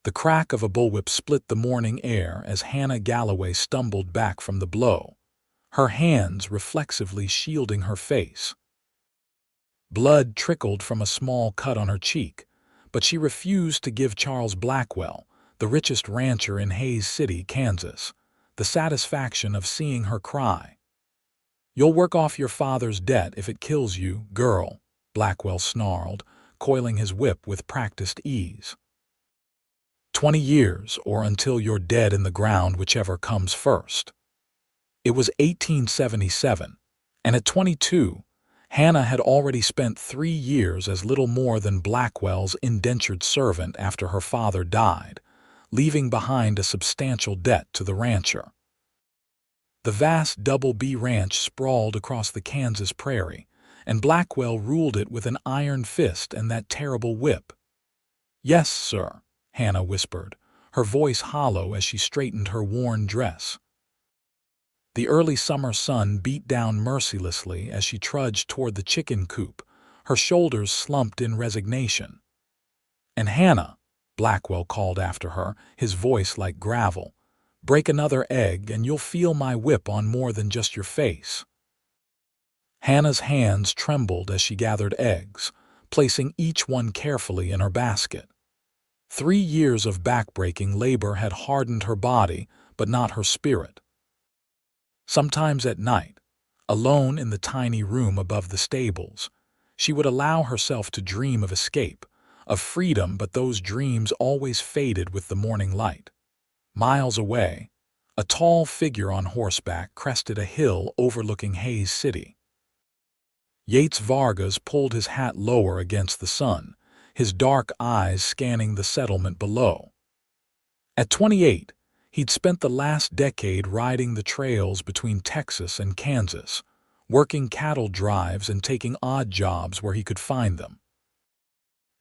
The crack of a bullwhip split the morning air as Hannah Galloway stumbled back from the blow, her hands reflexively shielding her face. Blood trickled from a small cut on her cheek, but she refused to give Charles Blackwell, the richest rancher in Hays City, Kansas, the satisfaction of seeing her cry. "You'll work off your father's debt if it kills you, girl," Blackwell snarled, coiling his whip with practiced ease. 20 years, or until you're dead in the ground, whichever comes first. It was 1877, and at 22, Hannah had already spent 3 years as little more than Blackwell's indentured servant after her father died, leaving behind a substantial debt to the rancher. The vast Double B Ranch sprawled across the Kansas prairie, and Blackwell ruled it with an iron fist and that terrible whip. "Yes, sir," Hannah whispered, her voice hollow as she straightened her worn dress. The early summer sun beat down mercilessly as she trudged toward the chicken coop, her shoulders slumped in resignation. "And Hannah," Blackwell called after her, his voice like gravel, "break another egg and you'll feel my whip on more than just your face." Hannah's hands trembled as she gathered eggs, placing each one carefully in her basket. 3 years of backbreaking labor had hardened her body, but not her spirit. Sometimes at night, alone in the tiny room above the stables, she would allow herself to dream of escape, of freedom, but those dreams always faded with the morning light. Miles away, a tall figure on horseback crested a hill overlooking Hays City. Yates Vargas pulled his hat lower against the sun, his dark eyes scanning the settlement below. At 28, he'd spent the last decade riding the trails between Texas and Kansas, working cattle drives and taking odd jobs where he could find them.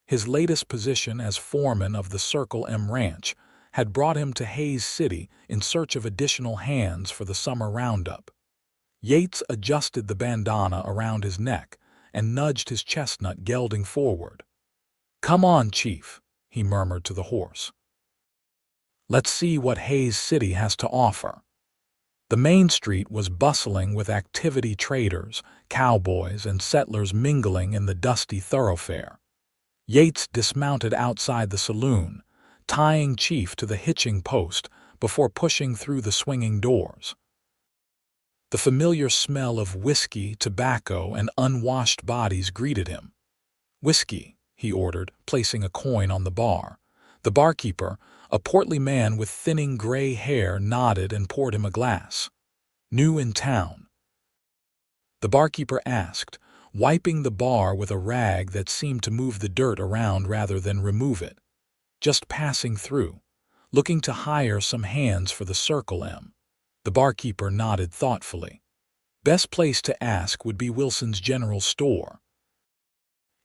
His latest position as foreman of the Circle M Ranch had brought him to Hays City in search of additional hands for the summer roundup. Yates adjusted the bandana around his neck and nudged his chestnut gelding forward. "Come on, Chief," he murmured to the horse. "Let's see what Hays City has to offer." The main street was bustling with activity, traders, cowboys, and settlers mingling in the dusty thoroughfare. Yates dismounted outside the saloon, tying Chief to the hitching post before pushing through the swinging doors. The familiar smell of whiskey, tobacco, and unwashed bodies greeted him. "Whiskey," he ordered, placing a coin on the bar. The barkeeper, a portly man with thinning gray hair, nodded and poured him a glass. "New in town?" the barkeeper asked, wiping the bar with a rag that seemed to move the dirt around rather than remove it. "Just passing through, looking to hire some hands for the Circle M." The barkeeper nodded thoughtfully. "Best place to ask would be Wilson's General Store.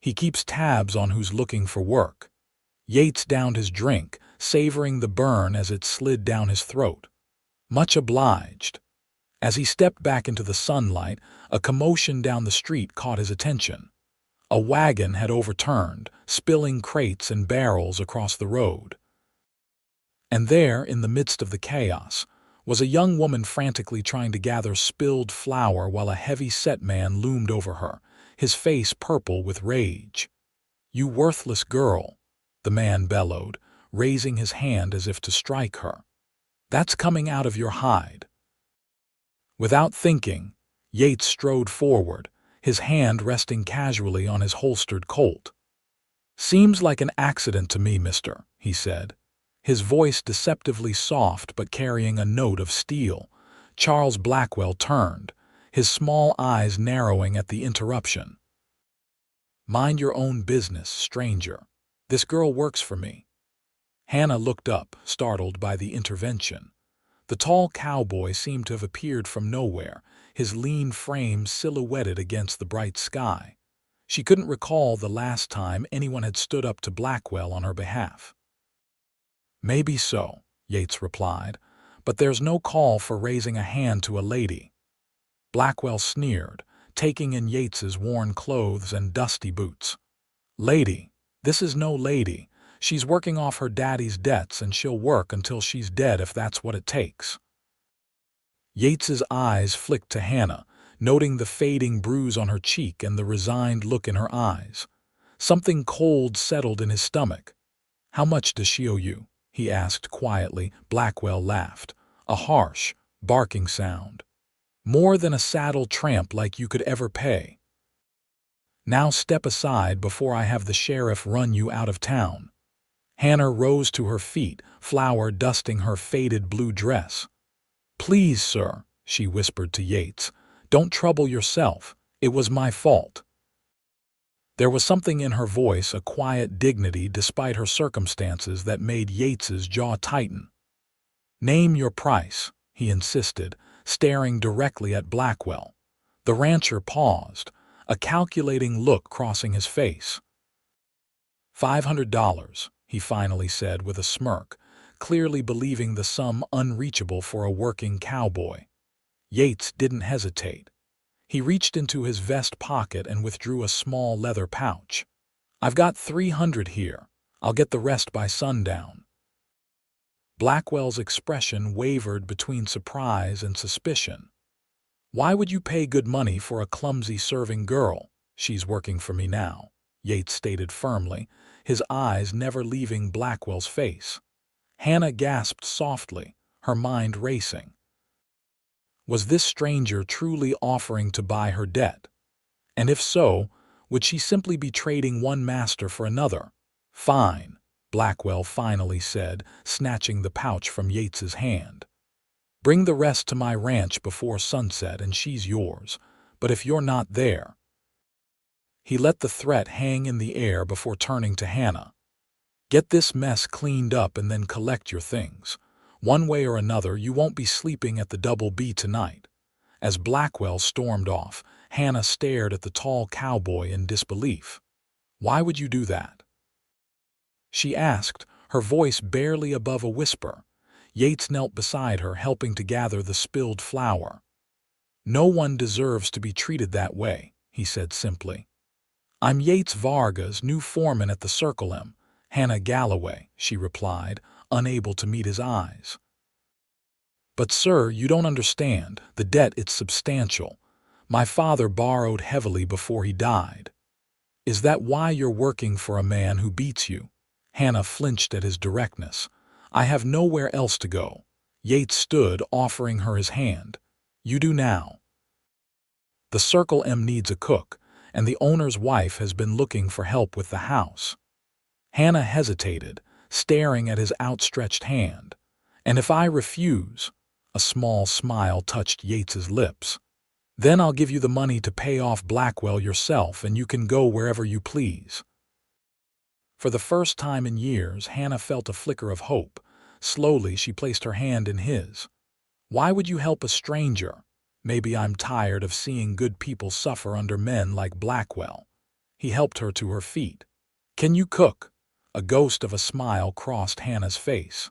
He keeps tabs on who's looking for work." Yates downed his drink, savoring the burn as it slid down his throat. "Much obliged." As he stepped back into the sunlight, a commotion down the street caught his attention. A wagon had overturned, spilling crates and barrels across the road. And there, in the midst of the chaos, was a young woman frantically trying to gather spilled flour while a heavy-set man loomed over her, his face purple with rage. "You worthless girl," the man bellowed, raising his hand as if to strike her. "That's coming out of your hide." Without thinking, Yates strode forward, his hand resting casually on his holstered Colt. "Seems like an accident to me, mister," he said, his voice deceptively soft but carrying a note of steel. Charles Blackwell turned, his small eyes narrowing at the interruption. "Mind your own business, stranger. This girl works for me." Hannah looked up, startled by the intervention. The tall cowboy seemed to have appeared from nowhere, his lean frame silhouetted against the bright sky. She couldn't recall the last time anyone had stood up to Blackwell on her behalf. "Maybe so," Yates replied, "but there's no call for raising a hand to a lady." Blackwell sneered, taking in Yates's worn clothes and dusty boots. "Lady? This is no lady. She's working off her daddy's debts and she'll work until she's dead if that's what it takes. Yates's eyes flicked to Hannah, noting the fading bruise on her cheek and the resigned look in her eyes. Something cold settled in his stomach. "How much does she owe you?" he asked quietly. Blackwell laughed, a harsh, barking sound. "More than a saddle tramp like you could ever pay. Now step aside before I have the sheriff run you out of town." Hannah rose to her feet, flour dusting her faded blue dress. "Please, sir," she whispered to Yates, "don't trouble yourself. It was my fault." There was something in her voice, a quiet dignity despite her circumstances, that made Yates's jaw tighten. "Name your price," he insisted, staring directly at Blackwell. The rancher paused, a calculating look crossing his face. $500, he finally said with a smirk, clearly believing the sum unreachable for a working cowboy. Yates didn't hesitate. He reached into his vest pocket and withdrew a small leather pouch. "I've got 300 here. I'll get the rest by sundown." Blackwell's expression wavered between surprise and suspicion. "Why would you pay good money for a clumsy serving girl? She's working for me now," Yates stated firmly, his eyes never leaving Blackwell's face. Hannah gasped softly, her mind racing. Was this stranger truly offering to buy her debt? And if so, would she simply be trading one master for another? "Fine," Blackwell finally said, snatching the pouch from Yates's hand. "Bring the rest to my ranch before sunset and she's yours, but if you're not there—" He let the threat hang in the air before turning to Hannah. "Get this mess cleaned up and then collect your things. One way or another, you won't be sleeping at the Double B tonight." As Blackwell stormed off, Hannah stared at the tall cowboy in disbelief. "Why would you do that?" she asked, her voice barely above a whisper. Yates knelt beside her, helping to gather the spilled flour. "No one deserves to be treated that way," he said simply. "I'm Yates Vargas, new foreman at the Circle M. Hannah Galloway," she replied, unable to meet his eyes. "But sir, you don't understand. The debt, it's substantial. My father borrowed heavily before he died." "Is that why you're working for a man who beats you?" Hannah flinched at his directness. "I have nowhere else to go." Yates stood, offering her his hand. "You do now. The Circle M needs a cook, and the owner's wife has been looking for help with the house." Hannah hesitated, staring at his outstretched hand. "And if I refuse?" A small smile touched Yates's lips. "Then I'll give you the money to pay off Blackwell yourself and you can go wherever you please." For the first time in years, Hannah felt a flicker of hope. Slowly, she placed her hand in his. "Why would you help a stranger?" "Maybe I'm tired of seeing good people suffer under men like Blackwell." He helped her to her feet. "Can you cook?" A ghost of a smile crossed Hannah's face.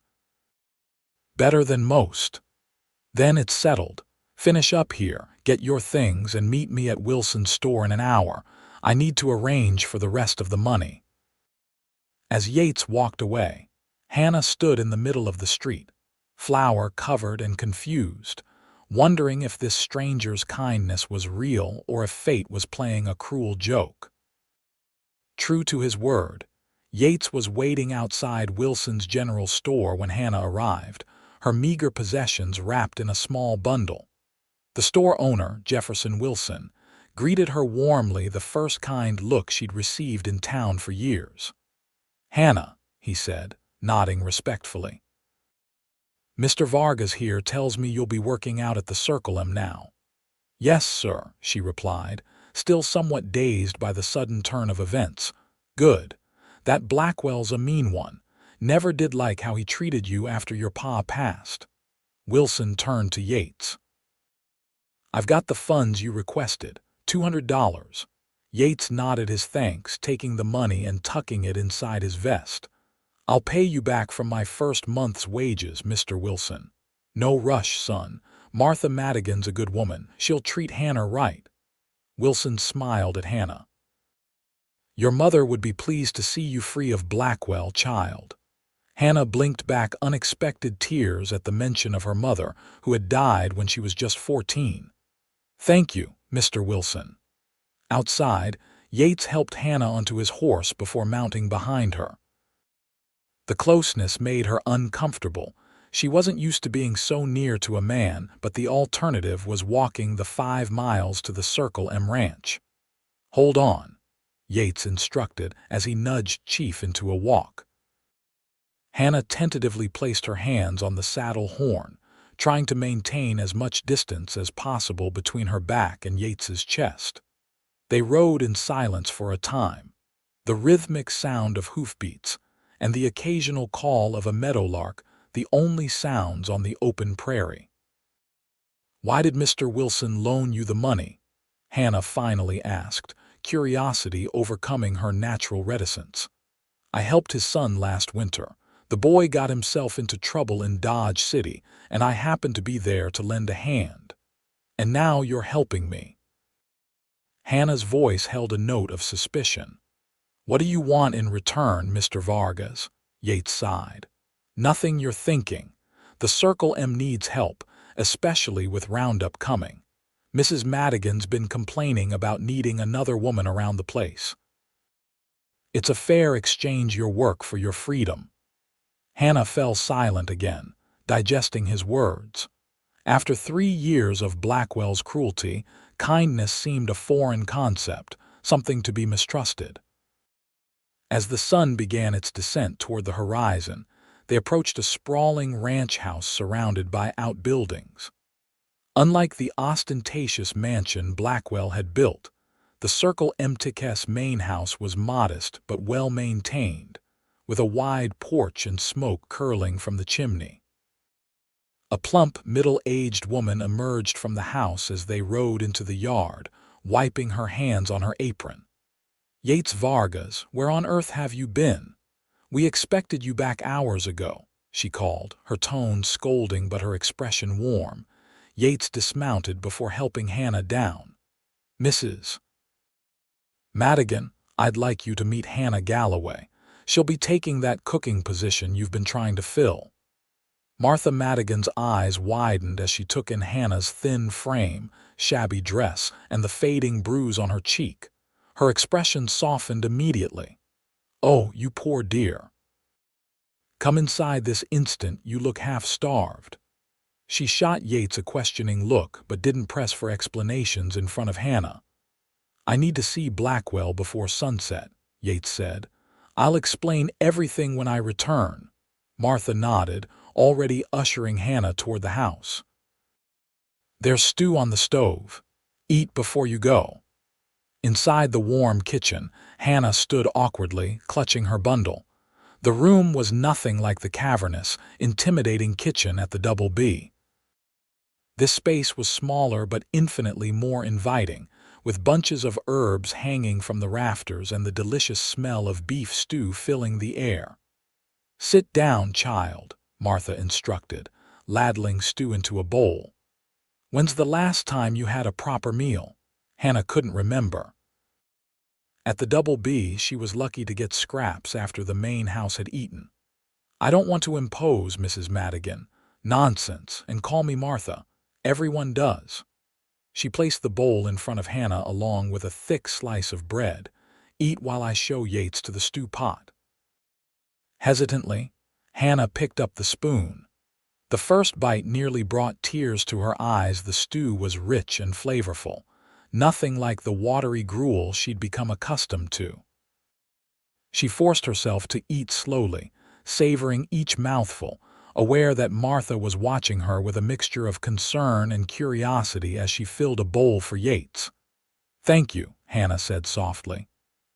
"Better than most." "Then it's settled. Finish up here, get your things, and meet me at Wilson's store in an hour. I need to arrange for the rest of the money." As Yates walked away, Hannah stood in the middle of the street, flour-covered and confused, wondering if this stranger's kindness was real or if fate was playing a cruel joke. True to his word, Yates was waiting outside Wilson's general store when Hannah arrived, her meager possessions wrapped in a small bundle. The store owner, Jefferson Wilson, greeted her warmly, the first kind look she'd received in town for years. "Hannah," he said, nodding respectfully. "Mr. Vargas here tells me you'll be working out at the Circle M now." "Yes, sir," she replied, still somewhat dazed by the sudden turn of events. "Good. That Blackwell's a mean one. Never did like how he treated you after your pa passed." Wilson turned to Yates. "I've got the funds you requested, $200. Yates nodded his thanks, taking the money and tucking it inside his vest. "I'll pay you back from my first month's wages, Mr. Wilson." "No rush, son. Martha Madigan's a good woman. She'll treat Hannah right." Wilson smiled at Hannah. Your mother would be pleased to see you free of Blackwell, child. Hannah blinked back unexpected tears at the mention of her mother, who had died when she was just 14. Thank you, Mr. Wilson. Outside, Yates helped Hannah onto his horse before mounting behind her. The closeness made her uncomfortable. She wasn't used to being so near to a man, but the alternative was walking the 5 miles to the Circle M ranch. Hold on, Yates instructed as he nudged Chief into a walk. Hannah tentatively placed her hands on the saddle horn, trying to maintain as much distance as possible between her back and Yates's chest. They rode in silence for a time, the rhythmic sound of hoofbeats and the occasional call of a meadowlark the only sounds on the open prairie. Why did Mr. Wilson loan you the money? Hannah finally asked, curiosity overcoming her natural reticence. I helped his son last winter. The boy got himself into trouble in Dodge City, and I happened to be there to lend a hand. And now you're helping me. Hannah's voice held a note of suspicion. What do you want in return, Mr. Vargas? Yates sighed. Nothing you're thinking. The Circle M needs help, especially with Roundup coming. Mrs. Madigan's been complaining about needing another woman around the place. It's a fair exchange, your work for your freedom. Hannah fell silent again, digesting his words. After 3 years of Blackwell's cruelty, kindness seemed a foreign concept, something to be mistrusted. As the sun began its descent toward the horizon, they approached a sprawling ranch house surrounded by outbuildings. Unlike the ostentatious mansion Blackwell had built, the Circle M's main house was modest but well-maintained, with a wide porch and smoke curling from the chimney. A plump, middle-aged woman emerged from the house as they rode into the yard, wiping her hands on her apron. Yates Vargas, where on earth have you been? We expected you back hours ago, she called, her tone scolding but her expression warm. Yates dismounted before helping Hannah down. Mrs. Madigan, I'd like you to meet Hannah Galloway. She'll be taking that cooking position you've been trying to fill. Martha Madigan's eyes widened as she took in Hannah's thin frame, shabby dress, and the fading bruise on her cheek. Her expression softened immediately. Oh, you poor dear. Come inside this instant, you look half-starved. She shot Yates a questioning look but didn't press for explanations in front of Hannah. I need to see Blackwell before sunset, Yates said. I'll explain everything when I return. Martha nodded, already ushering Hannah toward the house. There's stew on the stove. Eat before you go. Inside the warm kitchen, Hannah stood awkwardly, clutching her bundle. The room was nothing like the cavernous, intimidating kitchen at the Double B. This space was smaller but infinitely more inviting, with bunches of herbs hanging from the rafters and the delicious smell of beef stew filling the air. Sit down, child, Martha instructed, ladling stew into a bowl. When's the last time you had a proper meal? Hannah couldn't remember. At the Double B, she was lucky to get scraps after the main house had eaten. I don't want to impose, Mrs. Madigan. Nonsense, and call me Martha. Everyone does. She placed the bowl in front of Hannah along with a thick slice of bread. Eat while I show Yates to the stew pot. Hesitantly, Hannah picked up the spoon. The first bite nearly brought tears to her eyes. The stew was rich and flavorful, nothing like the watery gruel she'd become accustomed to. She forced herself to eat slowly, savoring each mouthful, aware that Martha was watching her with a mixture of concern and curiosity as she filled a bowl for Yates. Thank you, Hannah said softly.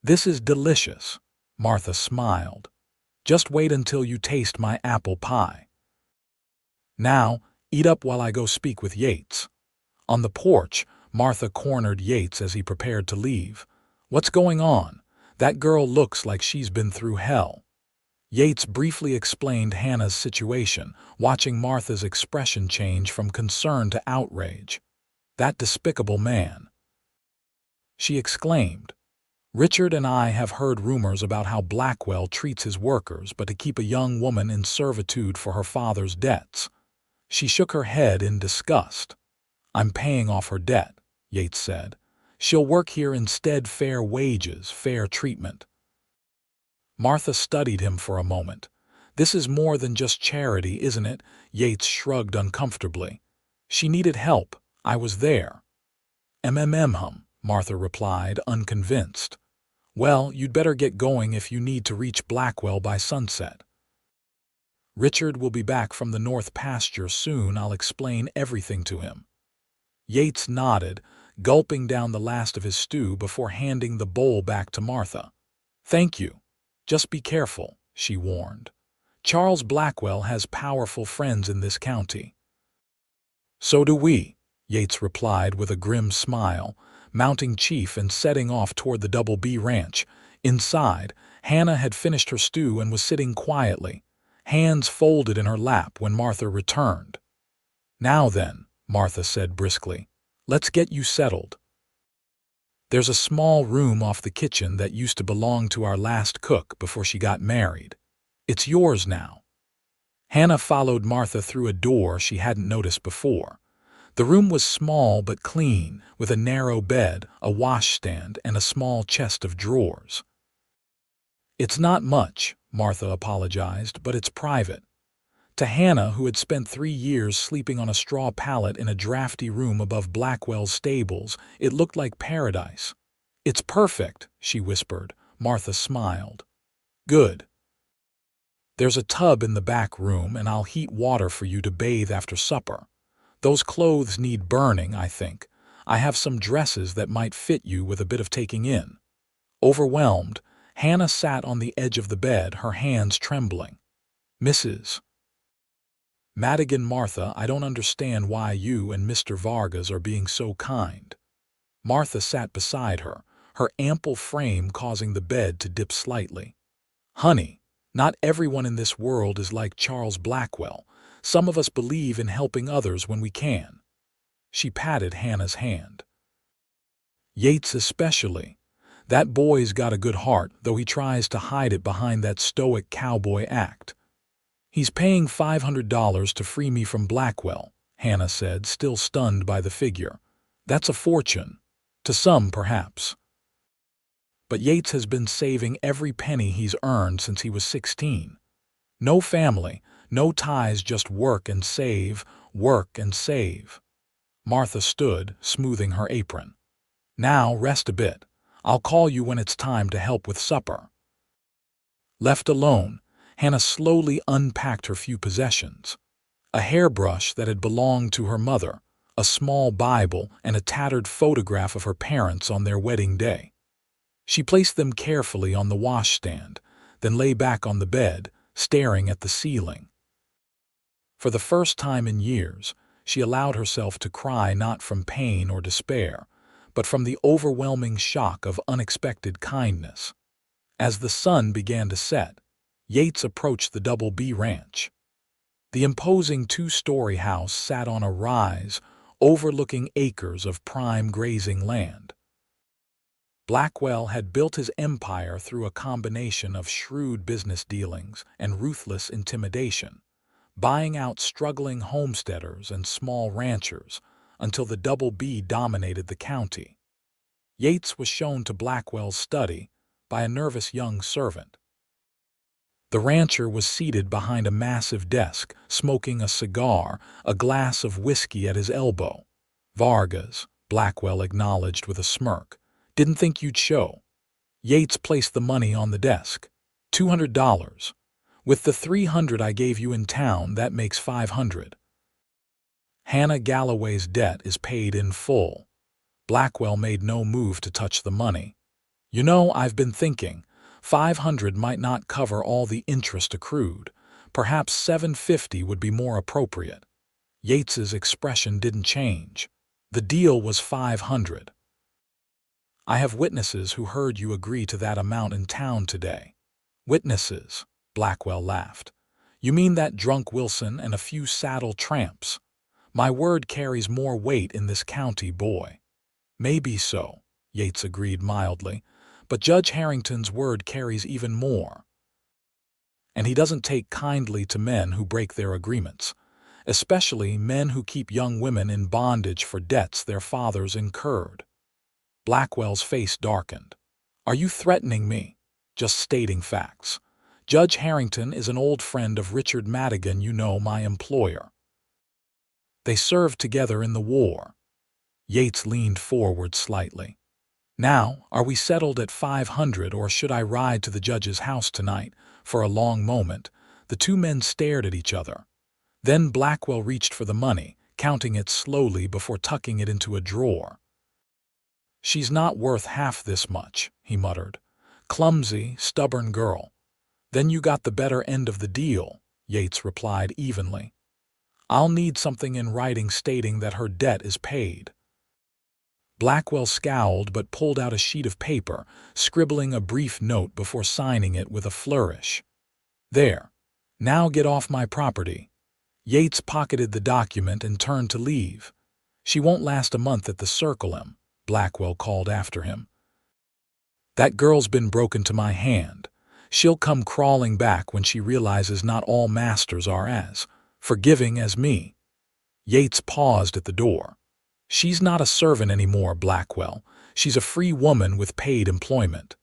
This is delicious. Martha smiled. Just wait until you taste my apple pie. Now, eat up while I go speak with Yates. On the porch, Martha cornered Yates as he prepared to leave. What's going on? That girl looks like she's been through hell. Yates briefly explained Hannah's situation, watching Martha's expression change from concern to outrage. That despicable man, she exclaimed. Richard and I have heard rumors about how Blackwell treats his workers, but to keep a young woman in servitude for her father's debts. She shook her head in disgust. I'm paying off her debt, Yates said. She'll work here instead. Fair wages, fair treatment. Martha studied him for a moment. This is more than just charity, isn't it? Yates shrugged uncomfortably. She needed help. I was there. Martha replied, unconvinced. Well, you'd better get going if you need to reach Blackwell by sunset. Richard will be back from the north pasture soon. I'll explain everything to him. Yates nodded, gulping down the last of his stew before handing the bowl back to Martha. Thank you. Just be careful, she warned. Charles Blackwell has powerful friends in this county. So do we, Yates replied with a grim smile, mounting Chief and setting off toward the Double B Ranch. Inside, Hannah had finished her stew and was sitting quietly, hands folded in her lap when Martha returned. Now then, Martha said briskly, let's get you settled. There's a small room off the kitchen that used to belong to our last cook before she got married. It's yours now. Hannah followed Martha through a door she hadn't noticed before. The room was small but clean, with a narrow bed, a washstand, and a small chest of drawers. It's not much, Martha apologized, but it's private. To Hannah, who had spent 3 years sleeping on a straw pallet in a drafty room above Blackwell's stables, it looked like paradise. It's perfect, she whispered. Martha smiled. Good. There's a tub in the back room, and I'll heat water for you to bathe after supper. Those clothes need burning, I think. I have some dresses that might fit you with a bit of taking in. Overwhelmed, Hannah sat on the edge of the bed, her hands trembling. Mrs. Madigan, Martha, I don't understand why you and Mr. Vargas are being so kind. Martha sat beside her, her ample frame causing the bed to dip slightly. Honey, not everyone in this world is like Charles Blackwell. Some of us believe in helping others when we can. She patted Hannah's hand. Yates especially. That boy's got a good heart, though he tries to hide it behind that stoic cowboy act. He's paying $500 to free me from Blackwell, Hannah said, still stunned by the figure. That's a fortune. To some, perhaps. But Yates has been saving every penny he's earned since he was 16. No family, no ties, just work and save, work and save. Martha stood, smoothing her apron. Now rest a bit. I'll call you when it's time to help with supper. Left alone, Hannah slowly unpacked her few possessions. A hairbrush that had belonged to her mother, a small Bible, and a tattered photograph of her parents on their wedding day. She placed them carefully on the washstand, then lay back on the bed, staring at the ceiling. For the first time in years, she allowed herself to cry, not from pain or despair, but from the overwhelming shock of unexpected kindness. As the sun began to set, Yates approached the Double B Ranch. The imposing 2-story house sat on a rise, overlooking acres of prime grazing land. Blackwell had built his empire through a combination of shrewd business dealings and ruthless intimidation, buying out struggling homesteaders and small ranchers until the Double B dominated the county. Yates was shown to Blackwell's study by a nervous young servant. The rancher was seated behind a massive desk, smoking a cigar, a glass of whiskey at his elbow. Vargas, Blackwell acknowledged with a smirk. Didn't think you'd show. Yates placed the money on the desk. $200. With the $300 I gave you in town, that makes $500. Hannah Galloway's debt is paid in full. Blackwell made no move to touch the money. You know, I've been thinking, $500 might not cover all the interest accrued. Perhaps $750 would be more appropriate. Yates's expression didn't change. The deal was $500. I have witnesses who heard you agree to that amount in town today. Witnesses? Blackwell laughed. You mean that drunk Wilson and a few saddle tramps? My word carries more weight in this county, boy. Maybe so, Yates agreed mildly, But Judge Harrington's word carries even more. And he doesn't take kindly to men who break their agreements, especially men who keep young women in bondage for debts their fathers incurred. Blackwell's face darkened. Are you threatening me? Just stating facts. Judge Harrington is an old friend of Richard Madigan, my employer. They served together in the war. Yates leaned forward slightly. Now, are we settled at 500, or should I ride to the judge's house tonight? For a long moment, the two men stared at each other. Then Blackwell reached for the money, counting it slowly before tucking it into a drawer. She's not worth half this much, he muttered. Clumsy, stubborn girl. Then you got the better end of the deal, Yates replied evenly. I'll need something in writing stating that her debt is paid. Blackwell scowled but pulled out a sheet of paper, scribbling a brief note before signing it with a flourish. There. Now get off my property. Yates pocketed the document and turned to leave. She won't last a month at the Circle M, Blackwell called after him. That girl's been broken to my hand. She'll come crawling back when she realizes not all masters are as forgiving as me. Yates paused at the door. She's not a servant anymore, Blackwell. She's a free woman with paid employment.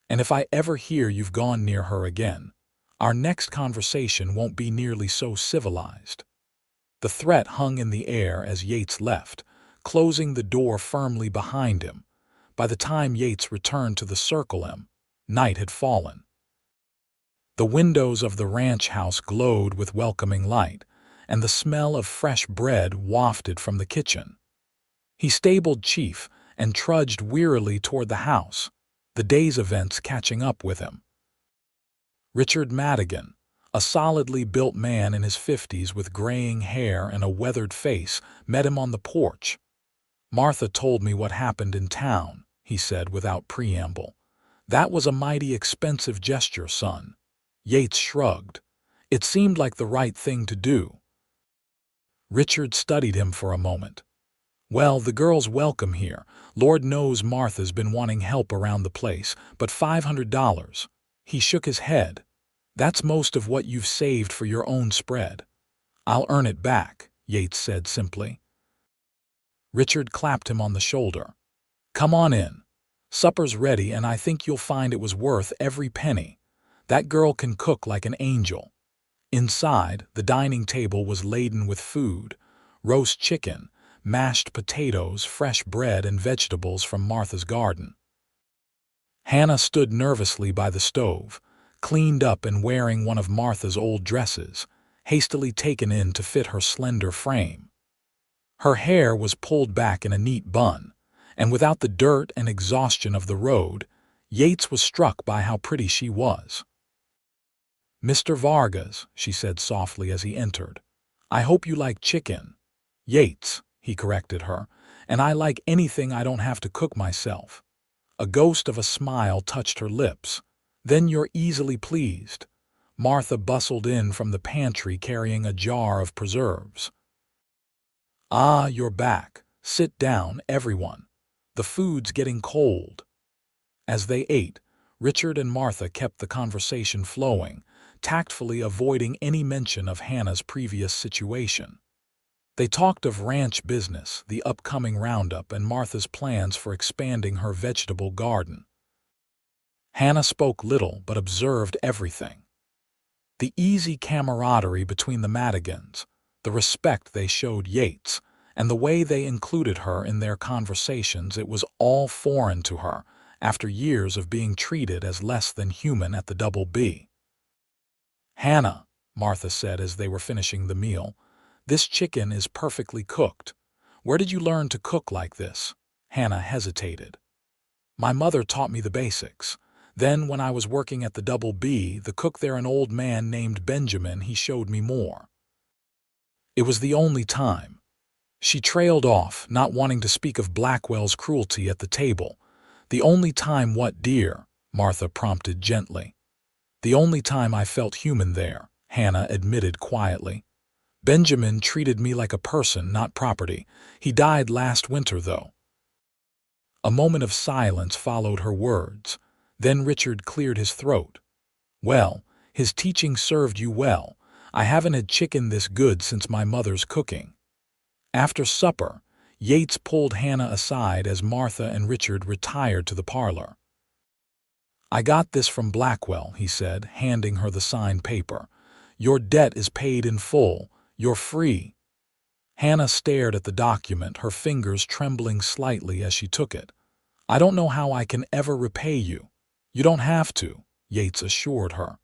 And if I ever hear you've gone near her again, our next conversation won't be nearly so civilized. The threat hung in the air as Yates left, closing the door firmly behind him. By the time Yates returned to the Circle M, night had fallen. The windows of the ranch house glowed with welcoming light, and the smell of fresh bread wafted from the kitchen. He stabled Chief and trudged wearily toward the house, the day's events catching up with him. Richard Madigan, a solidly built man in his 50s with graying hair and a weathered face, met him on the porch. Martha told me what happened in town, he said without preamble. That was a mighty expensive gesture, son. Yates shrugged. It seemed like the right thing to do. Richard studied him for a moment. Well, the girl's welcome here. Lord knows Martha's been wanting help around the place, but $500. He shook his head. That's most of what you've saved for your own spread. I'll earn it back, Yates said simply. Richard clapped him on the shoulder. Come on in. Supper's ready, and I think you'll find it was worth every penny. That girl can cook like an angel. Inside, the dining table was laden with food: roast chicken, mashed potatoes, fresh bread, and vegetables from Martha's garden. Hannah stood nervously by the stove, cleaned up and wearing one of Martha's old dresses, hastily taken in to fit her slender frame. Her hair was pulled back in a neat bun, and without the dirt and exhaustion of the road, Yates was struck by how pretty she was. Mr. Vargas, she said softly as he entered, I hope you like chicken. Yates, he corrected her, and I like anything I don't have to cook myself. A ghost of a smile touched her lips. Then you're easily pleased. Martha bustled in from the pantry carrying a jar of preserves. Ah, you're back. Sit down, everyone. The food's getting cold. As they ate, Richard and Martha kept the conversation flowing, tactfully avoiding any mention of Hannah's previous situation. They talked of ranch business, the upcoming roundup, and Martha's plans for expanding her vegetable garden. Hannah spoke little but observed everything. The easy camaraderie between the Madigans, the respect they showed Yates, and the way they included her in their conversations, it was all foreign to her after years of being treated as less than human at the Double B. Hannah, Martha said as they were finishing the meal, this chicken is perfectly cooked. Where did you learn to cook like this? Hannah hesitated. My mother taught me the basics. Then, when I was working at the Double B, the cook there, an old man named Benjamin, he showed me more. It was the only time. She trailed off, not wanting to speak of Blackwell's cruelty at the table. The only time what, dear? Martha prompted gently. The only time I felt human there, Hannah admitted quietly. Benjamin treated me like a person, not property. He died last winter, though. A moment of silence followed her words. Then Richard cleared his throat. "Well, his teaching served you well. I haven't had chicken this good since my mother's cooking." After supper, Yates pulled Hannah aside as Martha and Richard retired to the parlor. "I got this from Blackwell," he said, handing her the signed paper. "Your debt is paid in full. You're free." Hannah stared at the document, her fingers trembling slightly as she took it. "I don't know how I can ever repay you." "You don't have to," Yates assured her.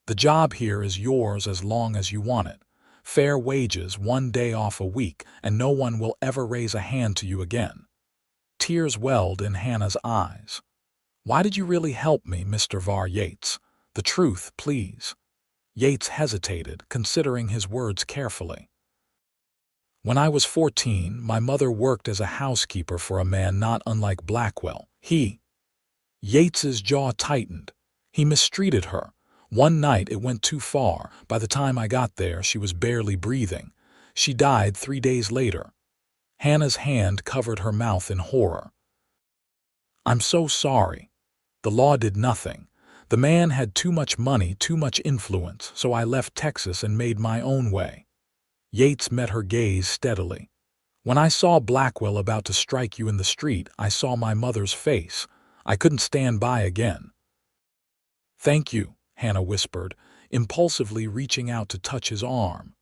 "The job here is yours as long as you want it. Fair wages, 1 day off a week, and no one will ever raise a hand to you again." Tears welled in Hannah's eyes. "Why did you really help me, Mr. Yates? The truth, please." Yates hesitated, considering his words carefully. "When I was 14, my mother worked as a housekeeper for a man not unlike Blackwell. Yates's jaw tightened. He mistreated her. One night it went too far. By the time I got there, she was barely breathing. She died 3 days later." Hannah's hand covered her mouth in horror. "I'm so sorry. The law did nothing. The man had too much money, too much influence, so I left Texas and made my own way." Yates met her gaze steadily. "When I saw Blackwell about to strike you in the street, I saw my mother's face. I couldn't stand by again." "Thank you," Hannah whispered, impulsively reaching out to touch his arm.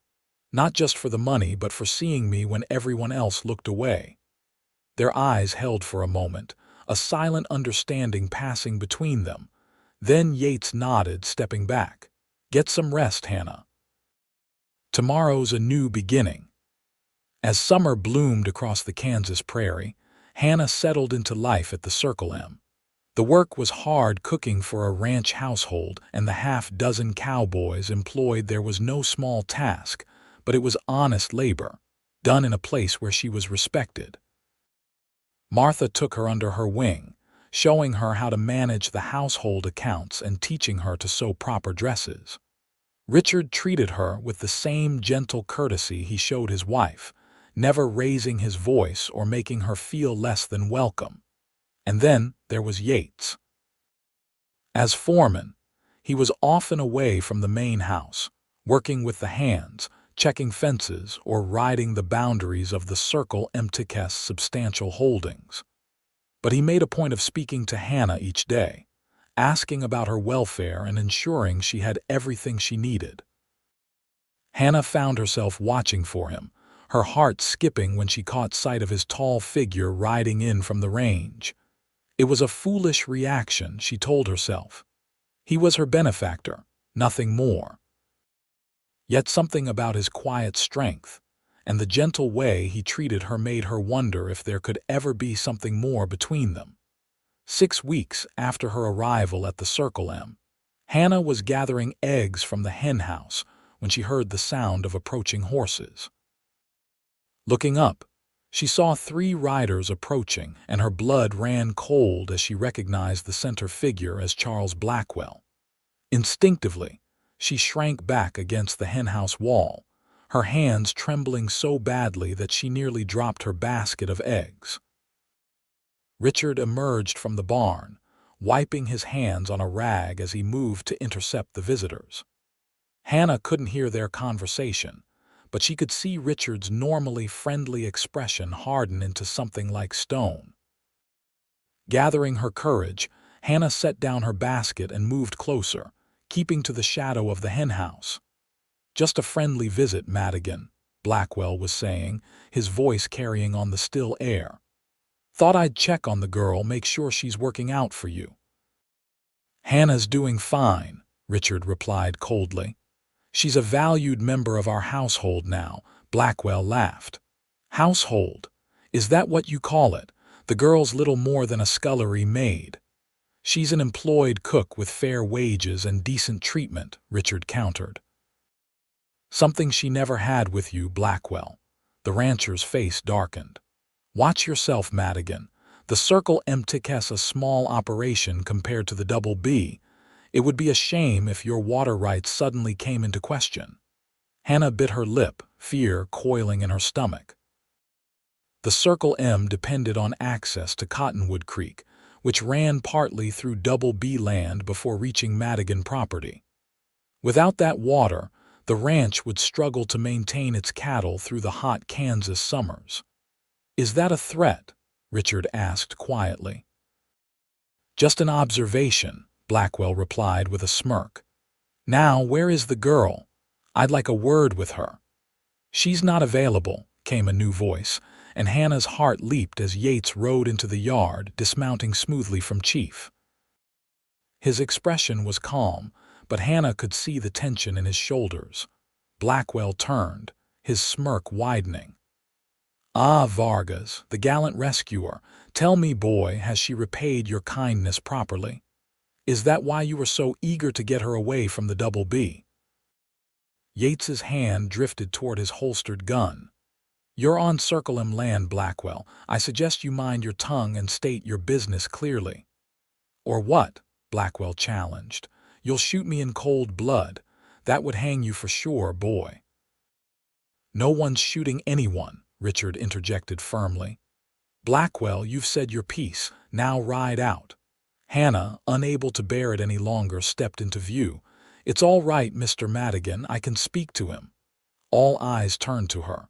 "Not just for the money, but for seeing me when everyone else looked away." Their eyes held for a moment, a silent understanding passing between them. Then Yates nodded, stepping back. "Get some rest, Hannah. Tomorrow's a new beginning." As summer bloomed across the Kansas prairie, Hannah settled into life at the Circle M. The work was hard, cooking for a ranch household and the half-dozen cowboys employed. There was no small task, but it was honest labor, done in a place where she was respected. Martha took her under her wing, showing her how to manage the household accounts and teaching her to sew proper dresses. Richard treated her with the same gentle courtesy he showed his wife, never raising his voice or making her feel less than welcome. And then there was Yates. As foreman, he was often away from the main house, working with the hands, checking fences, or riding the boundaries of the Circle M's substantial holdings. But he made a point of speaking to Hannah each day, asking about her welfare and ensuring she had everything she needed. Hannah found herself watching for him, her heart skipping when she caught sight of his tall figure riding in from the range. It was a foolish reaction, she told herself. He was her benefactor, nothing more. Yet something about his quiet strength and the gentle way he treated her made her wonder if there could ever be something more between them. 6 weeks after her arrival at the Circle M, Hannah was gathering eggs from the hen house when she heard the sound of approaching horses. Looking up, she saw 3 riders approaching, and her blood ran cold as she recognized the center figure as Charles Blackwell. Instinctively, she shrank back against the henhouse wall, her hands trembling so badly that she nearly dropped her basket of eggs. Richard emerged from the barn, wiping his hands on a rag as he moved to intercept the visitors. Hannah couldn't hear their conversation, but she could see Richard's normally friendly expression harden into something like stone. Gathering her courage, Hannah set down her basket and moved closer, keeping to the shadow of the henhouse. "Just a friendly visit, Madigan," Blackwell was saying, his voice carrying on the still air. "Thought I'd check on the girl, make sure she's working out for you." "Hannah's doing fine," Richard replied coldly. "She's a valued member of our household now," Blackwell laughed. "Household? Is that what you call it? The girl's little more than a scullery maid." "She's an employed cook with fair wages and decent treatment," Richard countered. "Something she never had with you, Blackwell." The rancher's face darkened. "Watch yourself, Madigan. The Circle M's a small operation compared to the Double B. It would be a shame if your water rights suddenly came into question." Hannah bit her lip, fear coiling in her stomach. The Circle M depended on access to Cottonwood Creek, which ran partly through Double B land before reaching Madigan property. Without that water, the ranch would struggle to maintain its cattle through the hot Kansas summers. "Is that a threat?" Richard asked quietly. "Just an observation," Blackwell replied with a smirk. "Now, where is the girl? I'd like a word with her." "She's not available," came a new voice, and Hannah's heart leaped as Yates rode into the yard, dismounting smoothly from Chief. His expression was calm, but Hannah could see the tension in his shoulders. Blackwell turned, his smirk widening. "Ah, Vargas, the gallant rescuer, tell me, boy, has she repaid your kindness properly? Is that why you were so eager to get her away from the Double B?" Yates's hand drifted toward his holstered gun. "You're on Circle M land, Blackwell. I suggest you mind your tongue and state your business clearly." "Or what?" Blackwell challenged. "You'll shoot me in cold blood. That would hang you for sure, boy." "No one's shooting anyone," Richard interjected firmly. "Blackwell, you've said your piece. Now ride out." Hannah, unable to bear it any longer, stepped into view. "It's all right, Mr. Madigan. I can speak to him." All eyes turned to her.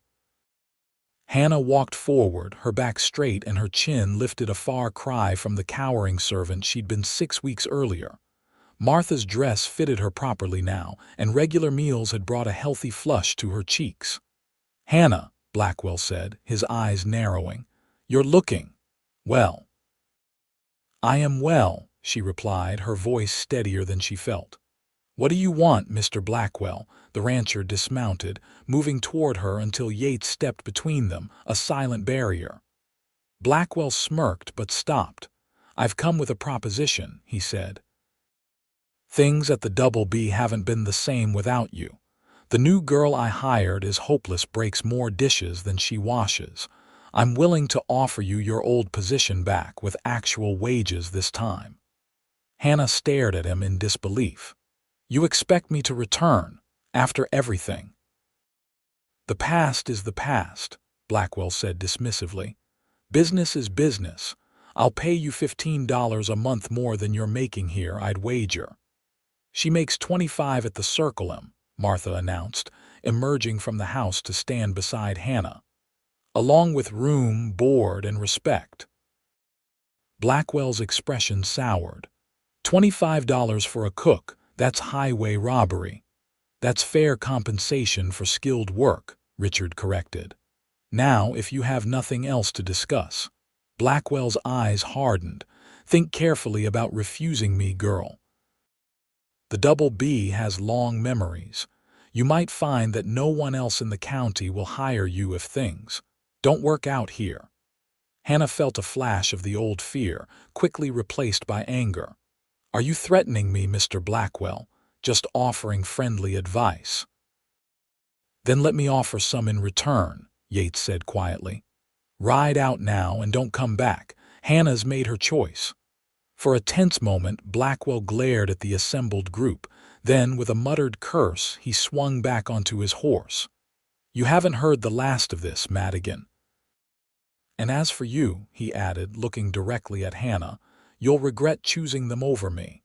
Hannah walked forward, her back straight and her chin lifted, a far cry from the cowering servant she'd been 6 weeks earlier. Martha's dress fitted her properly now, and regular meals had brought a healthy flush to her cheeks. "Hannah," Blackwell said, his eyes narrowing, "you're looking well." "I am well," she replied, her voice steadier than she felt. "What do you want, Mr. Blackwell?" The rancher dismounted, moving toward her until Yates stepped between them, a silent barrier. Blackwell smirked but stopped. "I've come with a proposition," he said. "Things at the Double B haven't been the same without you. The new girl I hired is hopeless, breaks more dishes than she washes. I'm willing to offer you your old position back with actual wages this time." Hannah stared at him in disbelief. "You expect me to return, after everything?" "The past is the past," Blackwell said dismissively. "Business is business. I'll pay you $15 a month more than you're making here, I'd wager." "She makes 25 at the Circle M," Martha announced, emerging from the house to stand beside Hannah. "Along with room, board, and respect." Blackwell's expression soured. $25 for a cook, that's highway robbery." "That's fair compensation for skilled work," Richard corrected. "Now, if you have nothing else to discuss." Blackwell's eyes hardened. "Think carefully about refusing me, girl. The Double B has long memories. You might find that no one else in the county will hire you if things don't work out here." Hannah felt a flash of the old fear, quickly replaced by anger. "Are you threatening me, Mr. Blackwell? Just offering friendly advice?" "Then let me offer some in return," Yates said quietly. "Ride out now and don't come back. Hannah's made her choice." For a tense moment, Blackwell glared at the assembled group. Then, with a muttered curse, he swung back onto his horse. "You haven't heard the last of this, Madigan. And as for you," he added, looking directly at Hannah, "you'll regret choosing them over me."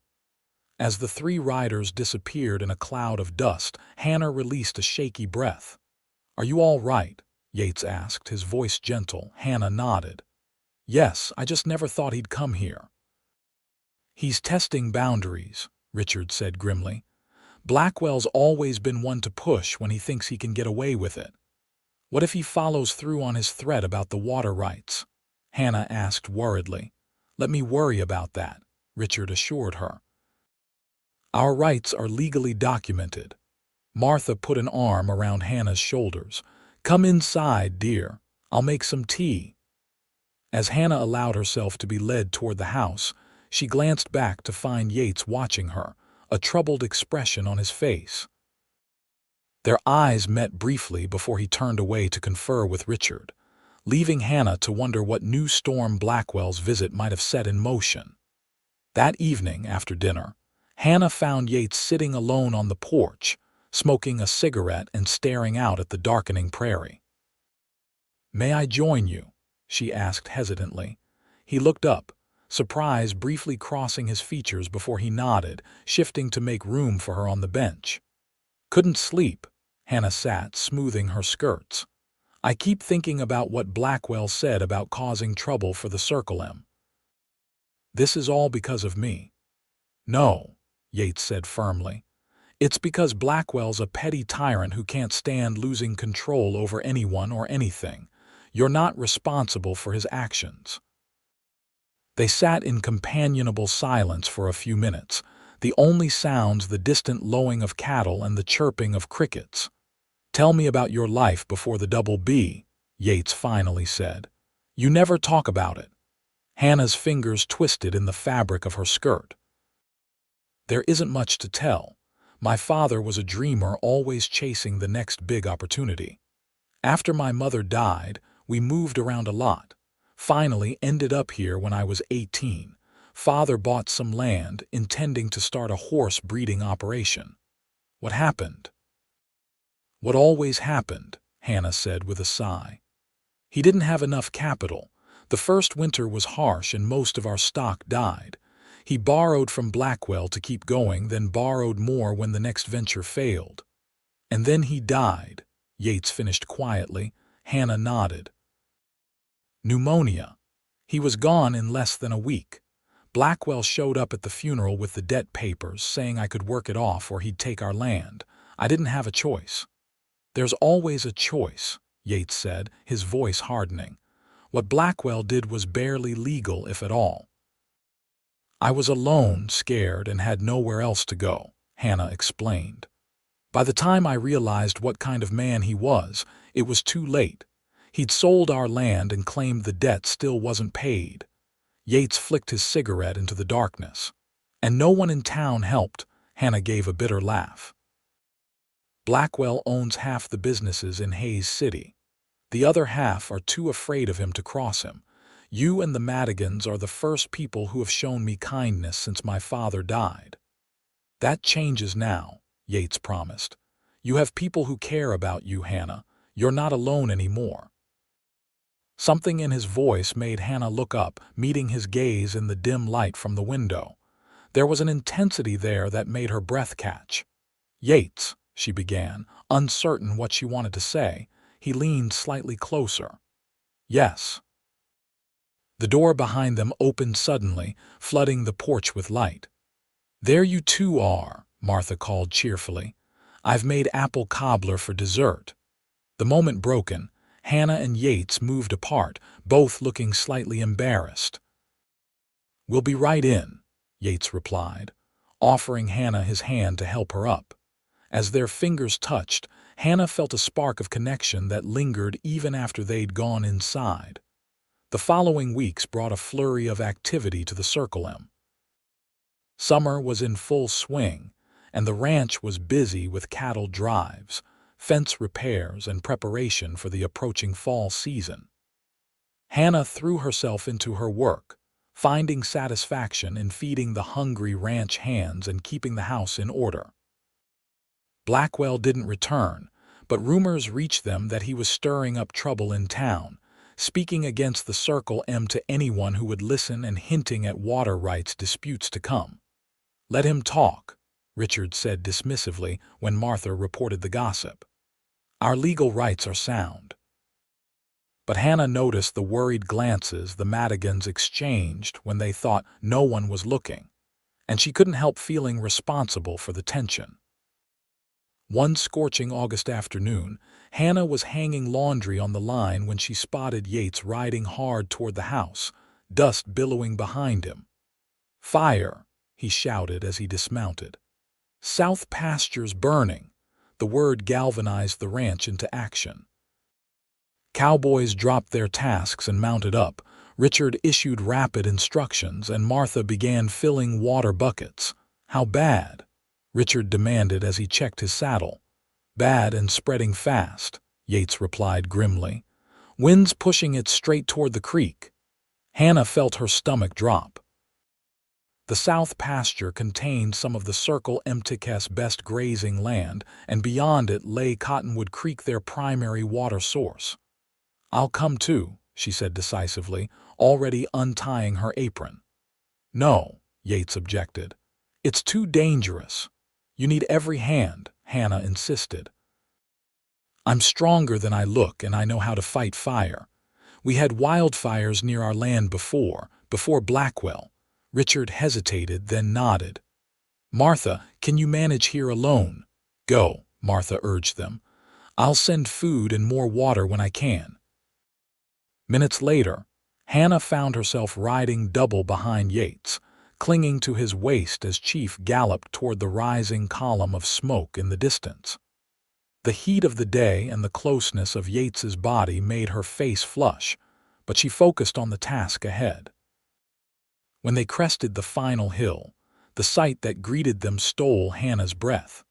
As the three riders disappeared in a cloud of dust, Hannah released a shaky breath. "Are you all right?" Yates asked, his voice gentle. Hannah nodded. "Yes, I just never thought he'd come here." "He's testing boundaries," Richard said grimly. "Blackwell's always been one to push when he thinks he can get away with it." "What if he follows through on his threat about the water rights?" Hannah asked worriedly. "Let me worry about that," Richard assured her. "Our rights are legally documented." Martha put an arm around Hannah's shoulders. "Come inside, dear. I'll make some tea." As Hannah allowed herself to be led toward the house, she glanced back to find Yates watching her, a troubled expression on his face. Their eyes met briefly before he turned away to confer with Richard, leaving Hannah to wonder what new storm Blackwell's visit might have set in motion. That evening, after dinner, Hannah found Yates sitting alone on the porch, smoking a cigarette and staring out at the darkening prairie. "May I join you?" she asked hesitantly. He looked up, surprise briefly crossing his features before he nodded, shifting to make room for her on the bench. Couldn't sleep. Hannah sat, smoothing her skirts. I keep thinking about what Blackwell said about causing trouble for the Circle M. This is all because of me. No, Yates said firmly. It's because Blackwell's a petty tyrant who can't stand losing control over anyone or anything. You're not responsible for his actions. They sat in companionable silence for a few minutes, the only sounds the distant lowing of cattle and the chirping of crickets. Tell me about your life before the double B, Yates finally said. You never talk about it. Hannah's fingers twisted in the fabric of her skirt. There isn't much to tell. My father was a dreamer, always chasing the next big opportunity. After my mother died, we moved around a lot. Finally ended up here when I was 18. Father bought some land, intending to start a horse breeding operation. What happened? What always happened, Hannah said with a sigh. He didn't have enough capital. The first winter was harsh and most of our stock died. He borrowed from Blackwell to keep going, then borrowed more when the next venture failed. And then he died, Yates finished quietly. Hannah nodded. Pneumonia. He was gone in less than a week. Blackwell showed up at the funeral with the debt papers, saying I could work it off or he'd take our land. I didn't have a choice. There's always a choice, Yates said, his voice hardening. What Blackwell did was barely legal, if at all. I was alone, scared, and had nowhere else to go, Hannah explained. By the time I realized what kind of man he was, it was too late. He'd sold our land and claimed the debt still wasn't paid. Yates flicked his cigarette into the darkness. And no one in town helped, Hannah gave a bitter laugh. Blackwell owns half the businesses in Hayes City. The other half are too afraid of him to cross him. You and the Madigans are the first people who have shown me kindness since my father died. That changes now, Yates promised. You have people who care about you, Hannah. You're not alone anymore. Something in his voice made Hannah look up, meeting his gaze in the dim light from the window. There was an intensity there that made her breath catch. Yates, she began, uncertain what she wanted to say. He leaned slightly closer. Yes. The door behind them opened suddenly, flooding the porch with light. There you two are, Martha called cheerfully. I've made apple cobbler for dessert. The moment broken, Hannah and Yates moved apart, both looking slightly embarrassed. We'll be right in, Yates replied, offering Hannah his hand to help her up. As their fingers touched, Hannah felt a spark of connection that lingered even after they'd gone inside. The following weeks brought a flurry of activity to the Circle M. Summer was in full swing, and the ranch was busy with cattle drives, fence repairs, and preparation for the approaching fall season. Hannah threw herself into her work, finding satisfaction in feeding the hungry ranch hands and keeping the house in order. Blackwell didn't return, but rumors reached them that he was stirring up trouble in town, speaking against the Circle M to anyone who would listen and hinting at water rights disputes to come. Let him talk, Richard said dismissively when Martha reported the gossip. Our legal rights are sound. But Hannah noticed the worried glances the Madigans exchanged when they thought no one was looking, and she couldn't help feeling responsible for the tension. One scorching August afternoon, Hannah was hanging laundry on the line when she spotted Yates riding hard toward the house, dust billowing behind him. Fire, he shouted as he dismounted. South pastures burning. The word galvanized the ranch into action. Cowboys dropped their tasks and mounted up. Richard issued rapid instructions, and Martha began filling water buckets. How bad? Richard demanded as he checked his saddle. Bad and spreading fast, Yates replied grimly. Winds pushing it straight toward the creek. Hannah felt her stomach drop. The south pasture contained some of the Circle M's best grazing land, and beyond it lay Cottonwood Creek, their primary water source. I'll come too, she said decisively, already untying her apron. No, Yates objected. It's too dangerous. You need every hand, Hannah insisted. I'm stronger than I look, and I know how to fight fire. We had wildfires near our land before Blackwell. Richard hesitated, then nodded. Martha, can you manage here alone? Go, Martha urged them. I'll send food and more water when I can. Minutes later, Hannah found herself riding double behind Yates, clinging to his waist as Chief galloped toward the rising column of smoke in the distance. The heat of the day and the closeness of Yates's body made her face flush, but she focused on the task ahead. When they crested the final hill, the sight that greeted them stole Hannah's breath.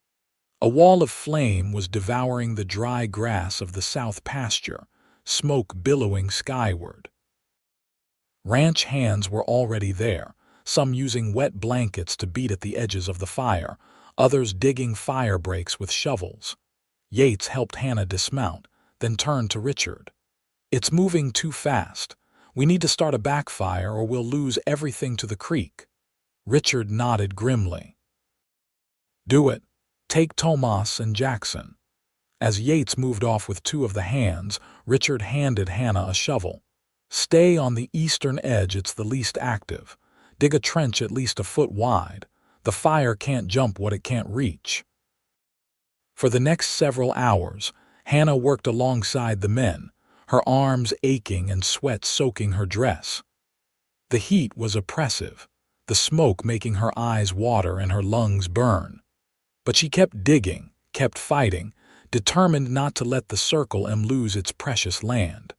A wall of flame was devouring the dry grass of the south pasture, smoke billowing skyward. Ranch hands were already there, some using wet blankets to beat at the edges of the fire, others digging fire breaks with shovels. Yates helped Hannah dismount, then turned to Richard. It's moving too fast. We need to start a backfire or we'll lose everything to the creek. Richard nodded grimly. Do it. Take Tomas and Jackson. As Yates moved off with two of the hands, Richard handed Hannah a shovel. Stay on the eastern edge, it's the least active. Dig a trench at least a foot wide. The fire can't jump what it can't reach. For the next several hours, Hannah worked alongside the men, her arms aching and sweat soaking her dress. The heat was oppressive, the smoke making her eyes water and her lungs burn. But she kept digging, kept fighting, determined not to let the Circle M lose its precious land.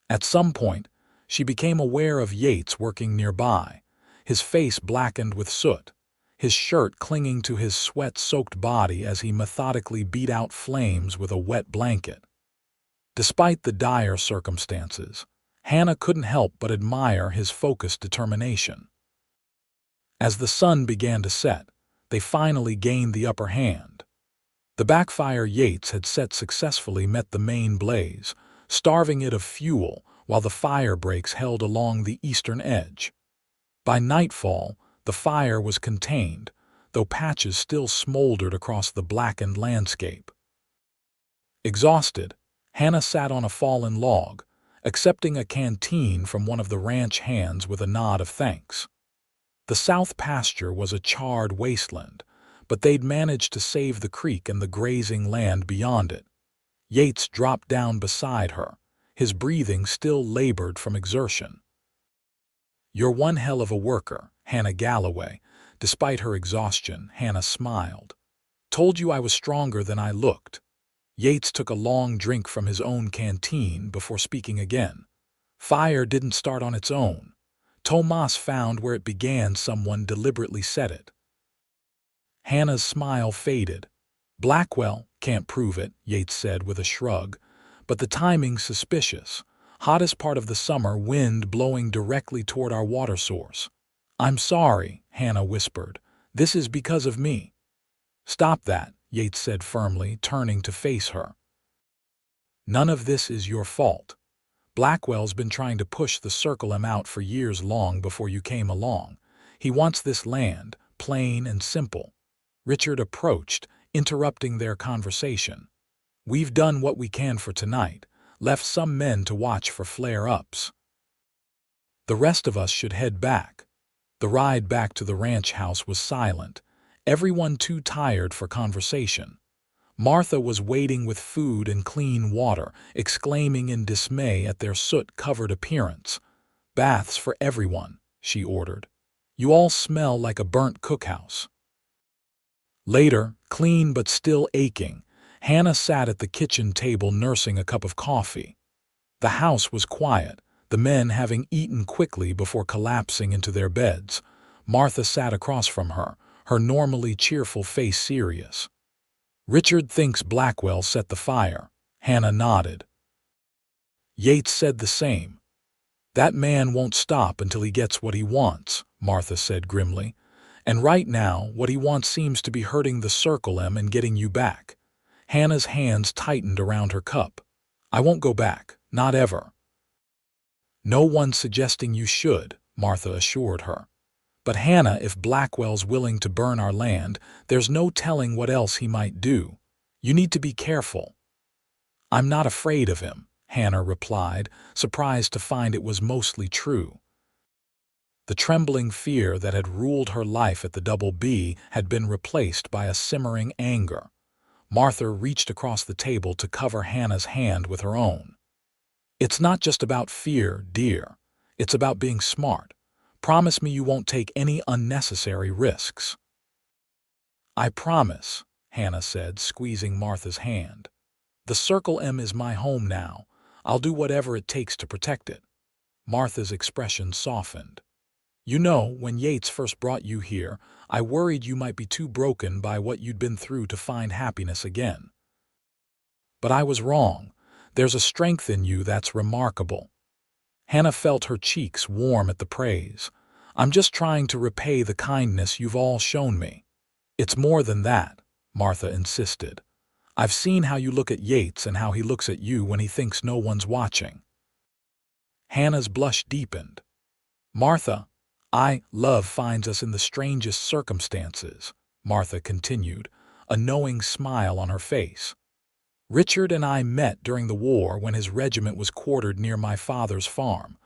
At some point, she became aware of Yates working nearby, his face blackened with soot, his shirt clinging to his sweat-soaked body as he methodically beat out flames with a wet blanket. Despite the dire circumstances, Hannah couldn't help but admire his focused determination. As the sun began to set, they finally gained the upper hand. The backfire Yates had set successfully met the main blaze, starving it of fuel while the fire breaks held along the eastern edge. By nightfall, the fire was contained, though patches still smoldered across the blackened landscape. Exhausted, Hannah sat on a fallen log, accepting a canteen from one of the ranch hands with a nod of thanks. The south pasture was a charred wasteland, but they'd managed to save the creek and the grazing land beyond it. Yates dropped down beside her, his breathing still labored from exertion. You're one hell of a worker, Hannah Galloway. Despite her exhaustion, Hannah smiled. Told you I was stronger than I looked. Yates took a long drink from his own canteen before speaking again. Fire didn't start on its own. Tomas found where it began, someone deliberately set it. Hannah's smile faded. Blackwell can't prove it, Yates said with a shrug, but the timing's suspicious. Hottest part of the summer, wind blowing directly toward our water source. I'm sorry, Hannah whispered. This is because of me. Stop that, Yates said firmly, turning to face her. None of this is your fault. Blackwell's been trying to push the Circle M out for years, long before you came along. He wants this land, plain and simple. Richard approached, interrupting their conversation. We've done what we can for tonight, left some men to watch for flare-ups. The rest of us should head back. The ride back to the ranch house was silent, everyone too tired for conversation. Martha was waiting with food and clean water, exclaiming in dismay at their soot-covered appearance. Baths for everyone, she ordered. You all smell like a burnt cookhouse. Later, clean but still aching, Hannah sat at the kitchen table nursing a cup of coffee. The house was quiet, the men having eaten quickly before collapsing into their beds. Martha sat across from her, her normally cheerful face serious. Richard thinks Blackwell set the fire. Hannah nodded. Yates said the same. That man won't stop until he gets what he wants, Martha said grimly. And right now, what he wants seems to be hurting the Circle M and getting you back. Hannah's hands tightened around her cup. I won't go back, not ever. No one's suggesting you should, Martha assured her. But Hannah, if Blackwell's willing to burn our land, there's no telling what else he might do. You need to be careful. I'm not afraid of him, Hannah replied, surprised to find it was mostly true. The trembling fear that had ruled her life at the Double B had been replaced by a simmering anger. Martha reached across the table to cover Hannah's hand with her own. It's not just about fear, dear. It's about being smart. Promise me you won't take any unnecessary risks. I promise, Hannah said, squeezing Martha's hand. The Circle M is my home now. I'll do whatever it takes to protect it. Martha's expression softened. You know, when Yates first brought you here, I worried you might be too broken by what you'd been through to find happiness again. But I was wrong. There's a strength in you that's remarkable. Hannah felt her cheeks warm at the praise. I'm just trying to repay the kindness you've all shown me. It's more than that, Martha insisted. I've seen how you look at Yates and how he looks at you when he thinks no one's watching. Hannah's blush deepened. Martha, love finds us in the strangest circumstances, Martha continued, a knowing smile on her face. Richard and I met during the war when his regiment was quartered near my father's farm.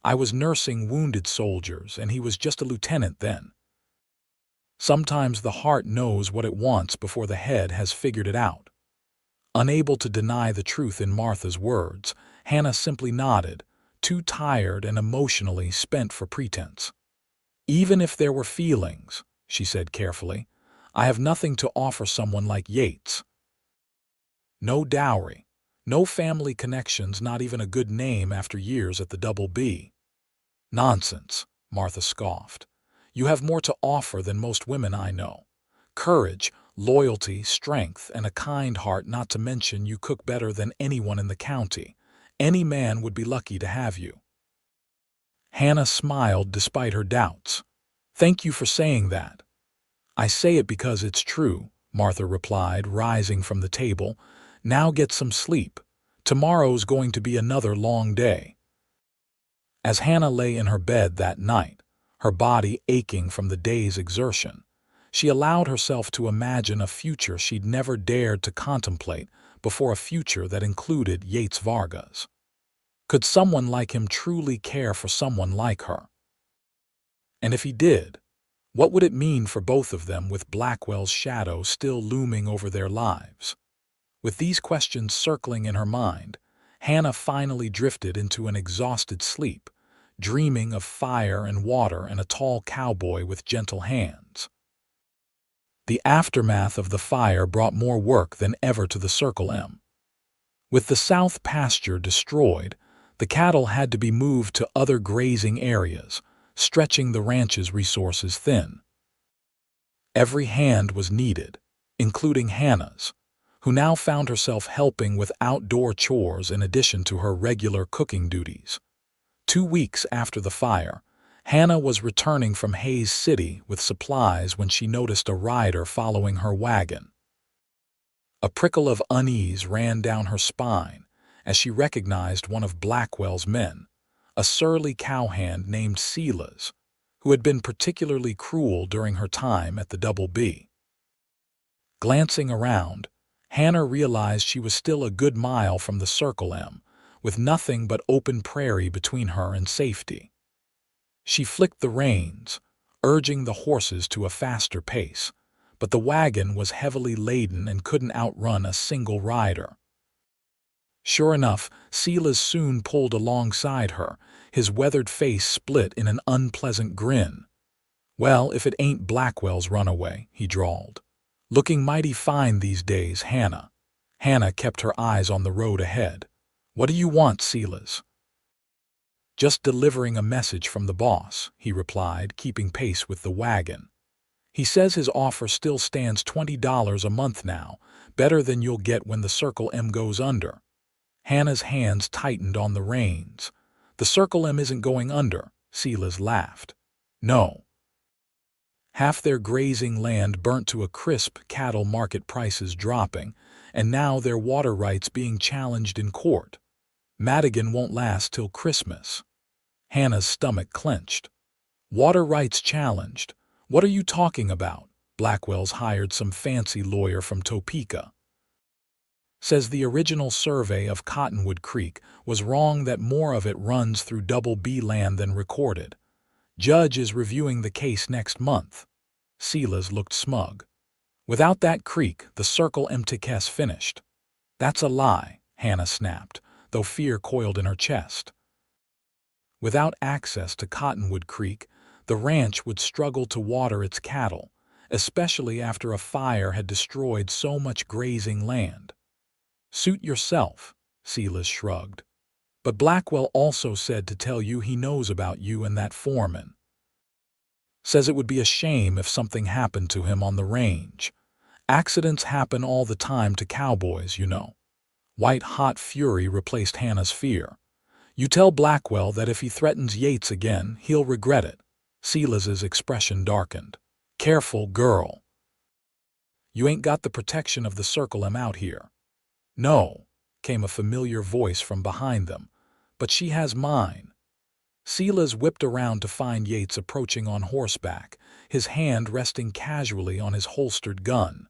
I was nursing wounded soldiers, and he was just a lieutenant then. Sometimes the heart knows what it wants before the head has figured it out. Unable to deny the truth in Martha's words, Hannah simply nodded, too tired and emotionally spent for pretense. Even if there were feelings, she said carefully, I have nothing to offer someone like Yates. No dowry, no family connections, not even a good name after years at the Double B. Nonsense, Martha scoffed. You have more to offer than most women I know. Courage, loyalty, strength, and a kind heart, not to mention you cook better than anyone in the county. Any man would be lucky to have you. Hannah smiled despite her doubts. Thank you for saying that. I say it because it's true, Martha replied, rising from the table. Now get some sleep. Tomorrow's going to be another long day. As Hannah lay in her bed that night, her body aching from the day's exertion, she allowed herself to imagine a future she'd never dared to contemplate before, a future that included Yates Vargas. Could someone like him truly care for someone like her? And if he did, what would it mean for both of them, with Blackwell's shadow still looming over their lives? With these questions circling in her mind, Hannah finally drifted into an exhausted sleep, dreaming of fire and water and a tall cowboy with gentle hands. The aftermath of the fire brought more work than ever to the Circle M. With the south pasture destroyed, the cattle had to be moved to other grazing areas, stretching the ranch's resources thin. Every hand was needed, including Hannah's, who now found herself helping with outdoor chores in addition to her regular cooking duties. 2 weeks after the fire, Hannah was returning from Hays City with supplies when she noticed a rider following her wagon. A prickle of unease ran down her spine as she recognized one of Blackwell's men, a surly cowhand named Silas, who had been particularly cruel during her time at the Double B. Glancing around, Hannah realized she was still a good mile from the Circle M, with nothing but open prairie between her and safety. She flicked the reins, urging the horses to a faster pace, but the wagon was heavily laden and couldn't outrun a single rider. Sure enough, Silas soon pulled alongside her, his weathered face split in an unpleasant grin. Well, if it ain't Blackwell's runaway, he drawled. Looking mighty fine these days, Hannah. Hannah kept her eyes on the road ahead. What do you want, Silas? Just delivering a message from the boss, he replied, keeping pace with the wagon. He says his offer still stands $20 a month now, better than you'll get when the Circle M goes under. Hannah's hands tightened on the reins. The Circle M isn't going under, Silas laughed. No. Half their grazing land burnt to a crisp, cattle market prices dropping, and now their water rights being challenged in court. Madigan won't last till Christmas. Hannah's stomach clenched. Water rights challenged. What are you talking about? Blackwell's hired some fancy lawyer from Topeka. Says the original survey of Cottonwood Creek was wrong, that more of it runs through Double B land than recorded. Judge is reviewing the case next month. Silas looked smug. Without that creek, the Circle M case finished. That's a lie, Hannah snapped, though fear coiled in her chest. Without access to Cottonwood Creek, the ranch would struggle to water its cattle, especially after a fire had destroyed so much grazing land. Suit yourself, Silas shrugged. But Blackwell also said to tell you he knows about you and that foreman. Says it would be a shame if something happened to him on the range. Accidents happen all the time to cowboys, you know. White-hot fury replaced Hannah's fear. You tell Blackwell that if he threatens Yates again, he'll regret it. Silas's expression darkened. Careful, girl. You ain't got the protection of the Circle M out here. No, came a familiar voice from behind them, but she has mine. Silas whipped around to find Yates approaching on horseback, his hand resting casually on his holstered gun.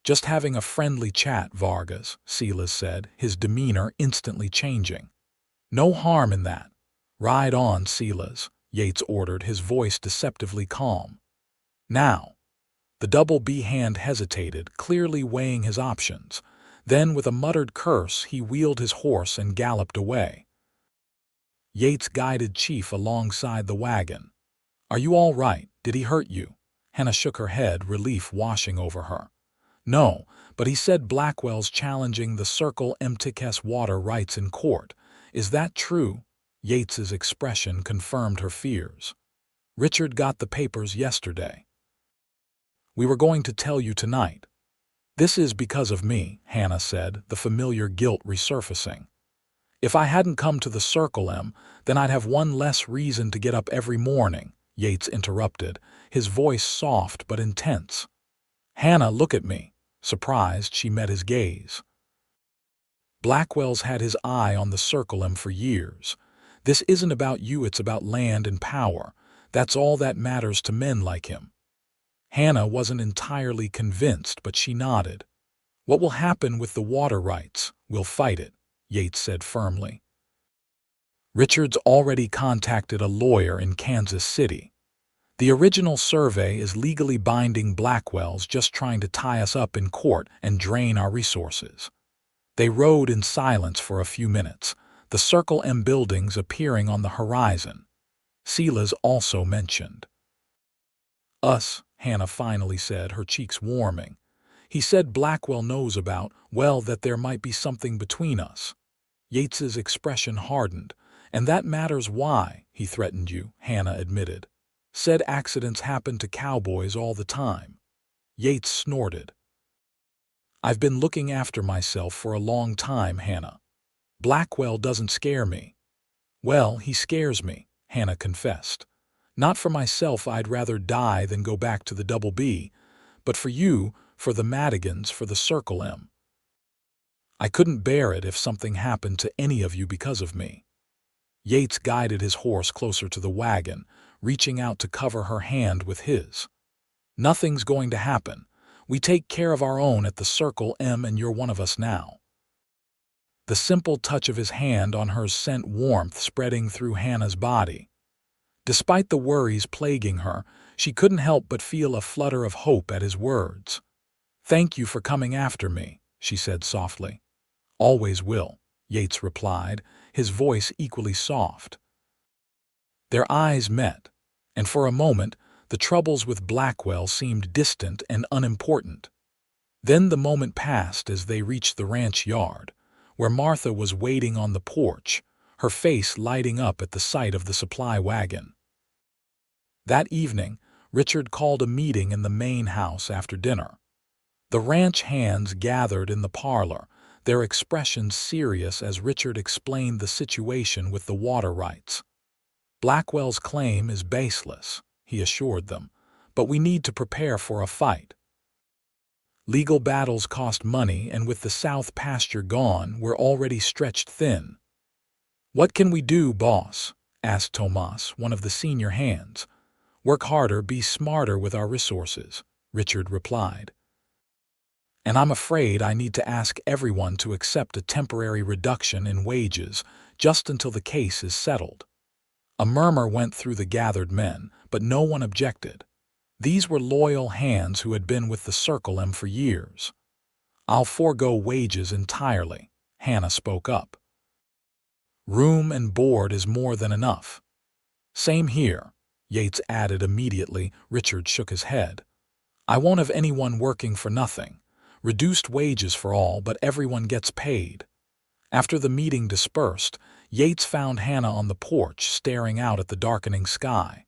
Just having a friendly chat, Vargas, Silas said, his demeanor instantly changing. No harm in that. Ride on, Silas, Yates ordered, his voice deceptively calm. Now. The Double B hand hesitated, clearly weighing his options. Then, with a muttered curse, he wheeled his horse and galloped away. Yates guided Chief alongside the wagon. Are you all right? Did he hurt you? Hannah shook her head, relief washing over her. No, but he said Blackwell's challenging the Circle M case water rights in court. Is that true? Yates's expression confirmed her fears. Richard got the papers yesterday. We were going to tell you tonight. This is because of me, Hannah said, the familiar guilt resurfacing. If I hadn't come to the Circle M, then I'd have one less reason to get up every morning, Yates interrupted, his voice soft but intense. Hannah, look at me. Surprised, she met his gaze. Blackwell's had his eye on the Circle M for years. This isn't about you, it's about land and power. That's all that matters to men like him. Hannah wasn't entirely convinced, but she nodded. What will happen with the water rights? We'll fight it, Yates said firmly. Richard's already contacted a lawyer in Kansas City. The original survey is legally binding. Blackwell's just trying to tie us up in court and drain our resources. They rode in silence for a few minutes, the Circle M buildings appearing on the horizon. Silas also mentioned. Us, Hannah finally said, her cheeks warming. He said Blackwell knows about, well, that there might be something between us. Yates's expression hardened. And that matters. Why, he threatened you, Hannah admitted. Said accidents happen to cowboys all the time. Yates snorted. I've been looking after myself for a long time, Hannah. Blackwell doesn't scare me. Well, he scares me, Hannah confessed. Not for myself, I'd rather die than go back to the Double B, but for you, for the Madigans, for the Circle M. I couldn't bear it if something happened to any of you because of me. Yates guided his horse closer to the wagon, reaching out to cover her hand with his. Nothing's going to happen. We take care of our own at the Circle M, and you're one of us now. The simple touch of his hand on hers sent warmth spreading through Hannah's body. Despite the worries plaguing her, she couldn't help but feel a flutter of hope at his words. Thank you for coming after me, she said softly. Always will, Yates replied, his voice equally soft. Their eyes met, and for a moment, the troubles with Blackwell seemed distant and unimportant. Then the moment passed as they reached the ranch yard, where Martha was waiting on the porch, her face lighting up at the sight of the supply wagon. That evening, Richard called a meeting in the main house after dinner. The ranch hands gathered in the parlor, their expressions serious as Richard explained the situation with the water rights. Blackwell's claim is baseless, he assured them, but we need to prepare for a fight. Legal battles cost money, and with the South pasture gone, we're already stretched thin. What can we do, boss? asked Tomas, one of the senior hands. "Work harder, be smarter with our resources," Richard replied. "And I'm afraid I need to ask everyone to accept a temporary reduction in wages just until the case is settled." A murmur went through the gathered men, but no one objected. These were loyal hands who had been with the Circle M for years. "I'll forego wages entirely," Hannah spoke up. "Room and board is more than enough." "Same here," Yates added immediately. Richard shook his head. "I won't have anyone working for nothing. Reduced wages for all, but everyone gets paid." After the meeting dispersed, Yates found Hannah on the porch staring out at the darkening sky.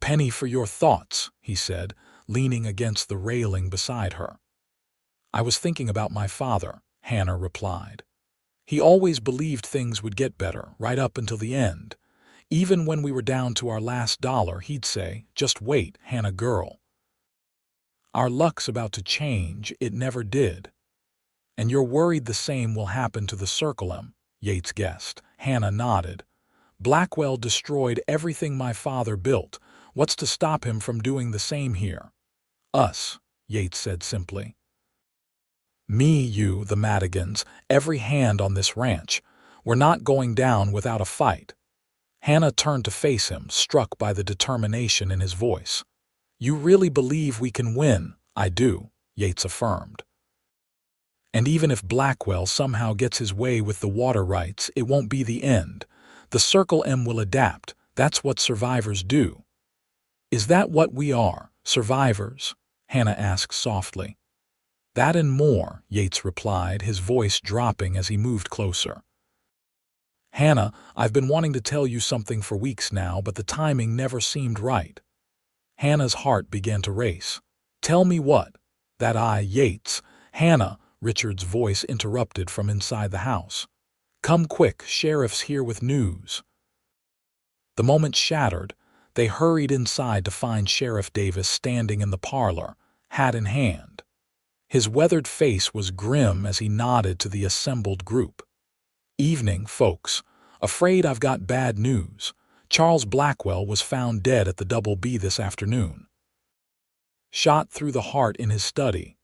"Penny for your thoughts," he said, leaning against the railing beside her. "I was thinking about my father," Hannah replied. "He always believed things would get better, right up until the end. Even when we were down to our last dollar, he'd say, 'Just wait, Hannah girl. Our luck's about to change.' It never did." "And you're worried the same will happen to the Circle M?" Yates guessed. Hannah nodded. "Blackwell destroyed everything my father built. What's to stop him from doing the same here?" "Us," Yates said simply. "Me, you, the Madigans, every hand on this ranch. We're not going down without a fight." Hannah turned to face him, struck by the determination in his voice. "You really believe we can win?" "I do," Yates affirmed. "And even if Blackwell somehow gets his way with the water rights, it won't be the end. The Circle M will adapt. That's what survivors do." "Is that what we are, survivors?" Hannah asked softly. "That and more," Yates replied, his voice dropping as he moved closer. "Hannah, I've been wanting to tell you something for weeks now, but the timing never seemed right." Hannah's heart began to race. "Tell me what?" "That Yates." "Hannah," Richard's voice interrupted from inside the house. "Come quick, Sheriff's here with news." The moment shattered, they hurried inside to find Sheriff Davis standing in the parlor, hat in hand. His weathered face was grim as he nodded to the assembled group. "Evening, folks. Afraid I've got bad news. Charles Blackwell was found dead at the Double B this afternoon. Shot through the heart in his study."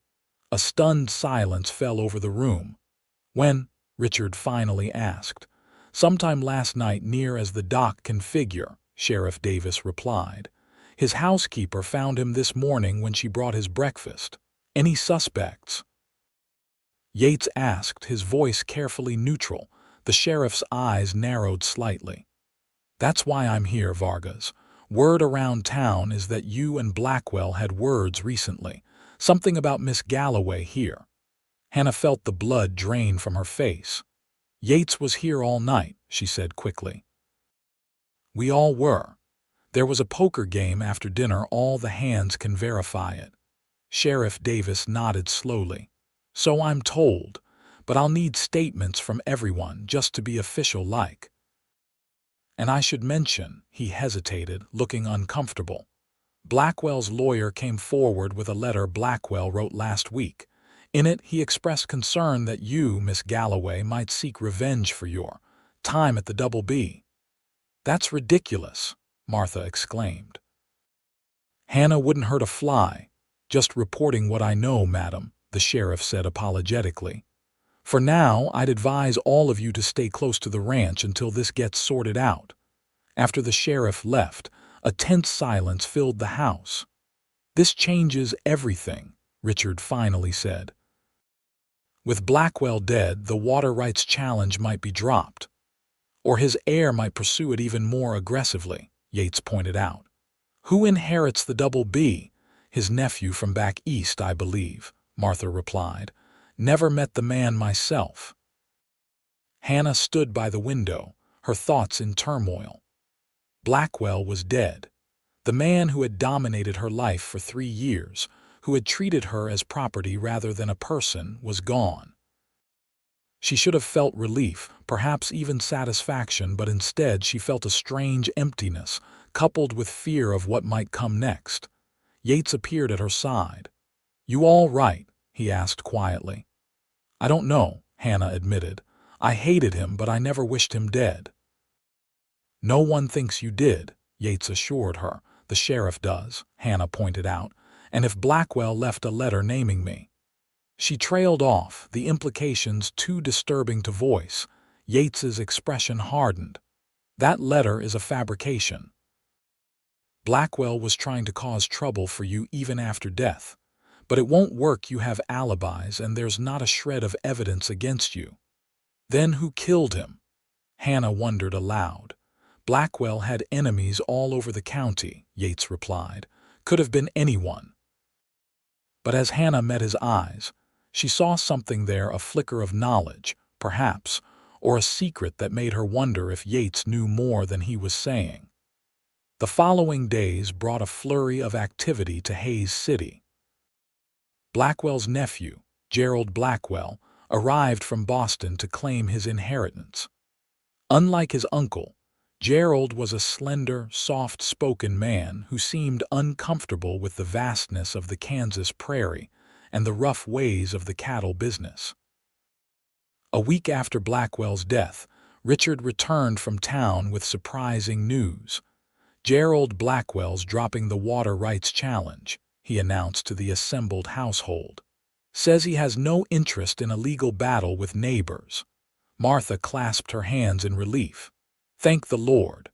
A stunned silence fell over the room. "When?" Richard finally asked. "Sometime last night, near as the doc can figure," Sheriff Davis replied. "His housekeeper found him this morning when she brought his breakfast. Any suspects?" Yates asked, his voice carefully neutral. The sheriff's eyes narrowed slightly. "That's why I'm here, Vargas. Word around town is that you and Blackwell had words recently. Something about Miss Galloway here." Hannah felt the blood drain from her face. "Yates was here all night," she said quickly. "We all were. There was a poker game after dinner. All the hands can verify it." Sheriff Davis nodded slowly. "So I'm told, but I'll need statements from everyone just to be official-like. And I should mention," he hesitated, looking uncomfortable, "Blackwell's lawyer came forward with a letter Blackwell wrote last week. In it, he expressed concern that you, Miss Galloway, might seek revenge for your time at the Double B." "That's ridiculous," Martha exclaimed. "Hannah wouldn't hurt a fly. Just reporting what I know, madam," the sheriff said apologetically. "For now, I'd advise all of you to stay close to the ranch until this gets sorted out." After the sheriff left, a tense silence filled the house. "This changes everything," Richard finally said. "With Blackwell dead, the water rights challenge might be dropped. Or his heir might pursue it even more aggressively," Yates pointed out. "Who inherits the Double B?" "His nephew from back east, I believe," Martha replied. "Never met the man myself." Hannah stood by the window, her thoughts in turmoil. Blackwell was dead. The man who had dominated her life for 3 years, who had treated her as property rather than a person, was gone. She should have felt relief, perhaps even satisfaction, but instead she felt a strange emptiness, coupled with fear of what might come next. Yates appeared at her side. "You all right?" he asked quietly. "I don't know," Hannah admitted. "I hated him, but I never wished him dead." No one thinks you did, Yates assured her. The sheriff does, Hannah pointed out, and if Blackwell left a letter naming me. She trailed off, the implications too disturbing to voice. Yates's expression hardened. That letter is a fabrication. Blackwell was trying to cause trouble for you even after death. But it won't work. You have alibis and there's not a shred of evidence against you. Then who killed him? Hannah wondered aloud. Blackwell had enemies all over the county, Yates replied. Could have been anyone. But as Hannah met his eyes, she saw something there, a flicker of knowledge, perhaps, or a secret that made her wonder if Yates knew more than he was saying. The following days brought a flurry of activity to Hayes City. Blackwell's nephew, Gerald Blackwell, arrived from Boston to claim his inheritance. Unlike his uncle, Gerald was a slender, soft-spoken man who seemed uncomfortable with the vastness of the Kansas prairie and the rough ways of the cattle business. A week after Blackwell's death, Richard returned from town with surprising news. Gerald Blackwell's dropping the water rights challenge, he announced to the assembled household. Says he has no interest in a legal battle with neighbors. Martha clasped her hands in relief. Thank the Lord.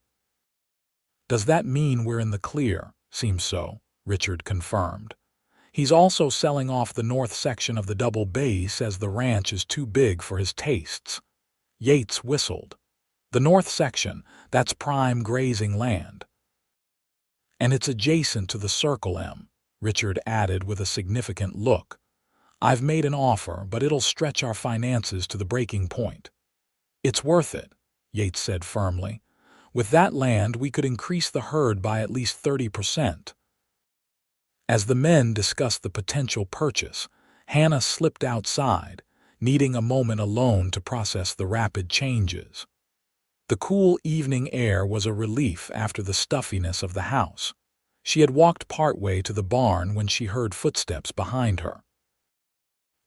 Does that mean we're in the clear? Seems so, Richard confirmed. He's also selling off the north section of the Double Bay. Says the ranch is too big for his tastes. Yates whistled. The north section, that's prime grazing land. And it's adjacent to the Circle M, Richard added with a significant look. I've made an offer, but it'll stretch our finances to the breaking point. It's worth it, Yates said firmly. With that land, we could increase the herd by at least 30%. As the men discussed the potential purchase, Hannah slipped outside, needing a moment alone to process the rapid changes. The cool evening air was a relief after the stuffiness of the house. She had walked partway to the barn when she heard footsteps behind her.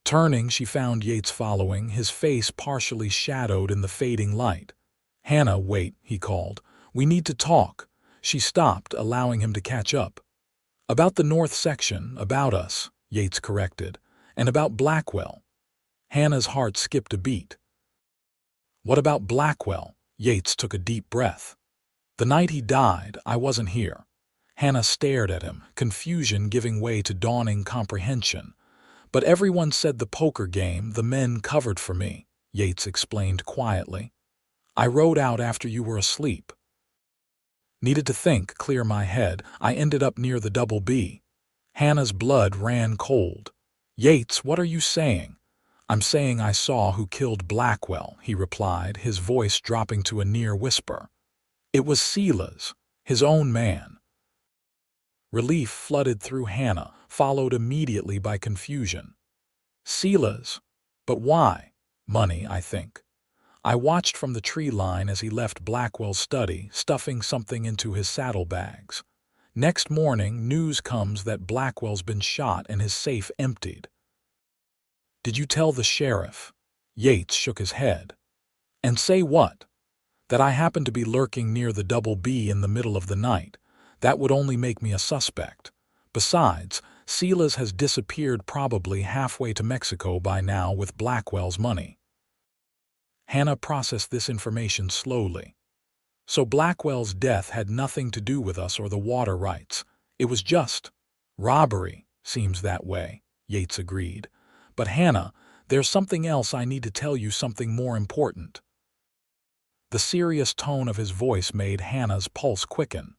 Turning, she found Yates following, his face partially shadowed in the fading light. Hannah, wait, he called. We need to talk. She stopped, allowing him to catch up. About the north section, about us, Yates corrected, and about Blackwell. Hannah's heart skipped a beat. What about Blackwell? Yates took a deep breath. The night he died, I wasn't here. Hannah stared at him, confusion giving way to dawning comprehension. But everyone said the poker game the men covered for me, Yates explained quietly. I rode out after you were asleep. Needed to think, clear my head. I ended up near the Double B. Hannah's blood ran cold. Yates, what are you saying? I'm saying I saw who killed Blackwell, he replied, his voice dropping to a near whisper. It was Silas, his own man. Relief flooded through Hannah, followed immediately by confusion. Silas? But why? Money, I think. I watched from the tree line as he left Blackwell's study, stuffing something into his saddlebags. Next morning, news comes that Blackwell's been shot and his safe emptied. Did you tell the sheriff? Yates shook his head. And say what? That I happened to be lurking near the Double B in the middle of the night. That would only make me a suspect. Besides, Silas has disappeared, probably halfway to Mexico by now with Blackwell's money. Hannah processed this information slowly. So Blackwell's death had nothing to do with us or the water rights. It was just robbery. Seems that way, Yates agreed. But Hannah, there's something else I need to tell you, something more important. The serious tone of his voice made Hannah's pulse quicken.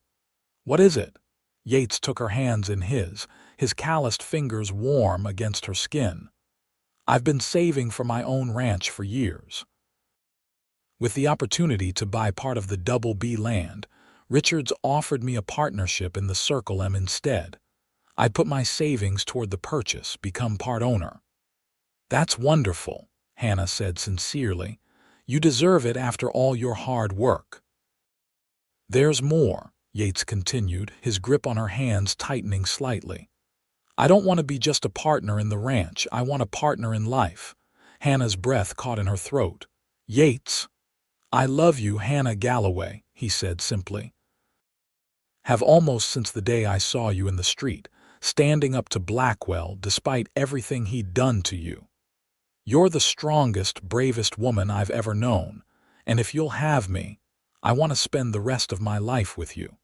What is it? Yates took her hands in his calloused fingers warm against her skin. I've been saving for my own ranch for years. With the opportunity to buy part of the Double B land, Richards offered me a partnership in the Circle M instead. I'd put my savings toward the purchase, become part owner. That's wonderful, Hannah said sincerely. You deserve it after all your hard work. There's more, Yates continued, his grip on her hands tightening slightly. I don't want to be just a partner in the ranch. I want a partner in life. Hannah's breath caught in her throat. Yates? "I love you, Hannah Galloway," he said simply. "Have almost since the day I saw you in the street, standing up to Blackwell despite everything he'd done to you. You're the strongest, bravest woman I've ever known, and if you'll have me, I want to spend the rest of my life with you."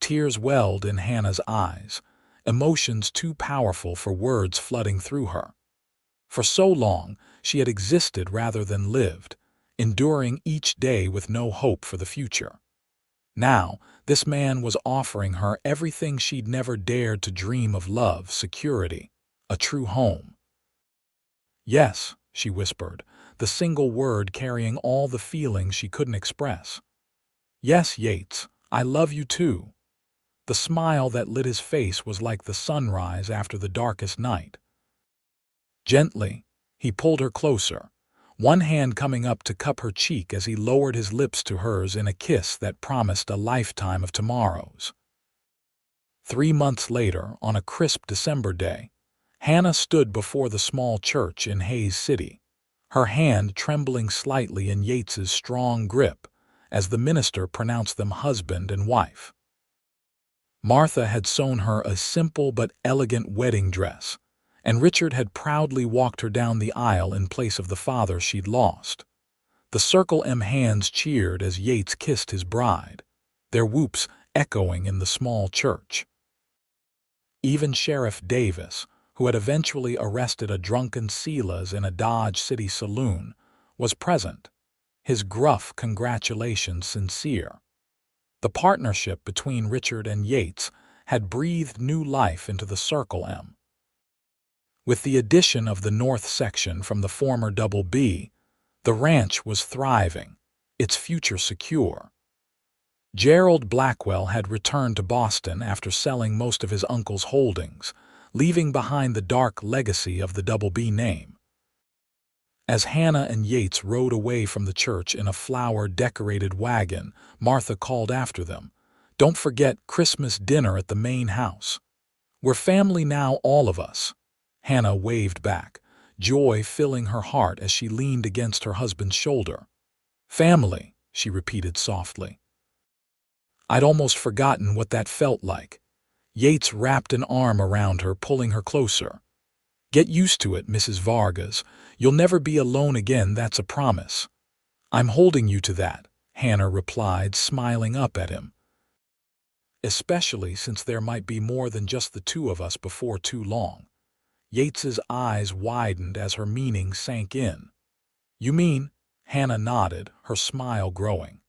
Tears welled in Hannah's eyes, emotions too powerful for words flooding through her. For so long, she had existed rather than lived, enduring each day with no hope for the future. Now, this man was offering her everything she'd never dared to dream of: love, security, a true home. "Yes," she whispered, the single word carrying all the feelings she couldn't express. "Yes, Yates, I love you too." The smile that lit his face was like the sunrise after the darkest night. Gently, he pulled her closer, one hand coming up to cup her cheek as he lowered his lips to hers in a kiss that promised a lifetime of tomorrows. 3 months later, on a crisp December day, Hannah stood before the small church in Hayes City, her hand trembling slightly in Yates's strong grip as the minister pronounced them husband and wife. Martha had sewn her a simple but elegant wedding dress, and Richard had proudly walked her down the aisle in place of the father she'd lost. The Circle M hands cheered as Yates kissed his bride, their whoops echoing in the small church. Even Sheriff Davis, who had eventually arrested a drunken Silas in a Dodge City saloon, was present, his gruff congratulations sincere. The partnership between Richard and Yates had breathed new life into the Circle M. With the addition of the north section from the former Double B, the ranch was thriving, its future secure. Gerald Blackwell had returned to Boston after selling most of his uncle's holdings, leaving behind the dark legacy of the Double B name. As Hannah and Yates rode away from the church in a flower-decorated wagon, Martha called after them, "Don't forget Christmas dinner at the main house. We're family now, all of us." Hannah waved back, joy filling her heart as she leaned against her husband's shoulder. "Family," she repeated softly. "I'd almost forgotten what that felt like." Yates wrapped an arm around her, pulling her closer. "Get used to it, Mrs. Vargas. You'll never be alone again, that's a promise." "I'm holding you to that," Hannah replied, smiling up at him. "Especially since there might be more than just the two of us before too long." Yates's eyes widened as her meaning sank in. "You mean?" Hannah nodded, her smile growing.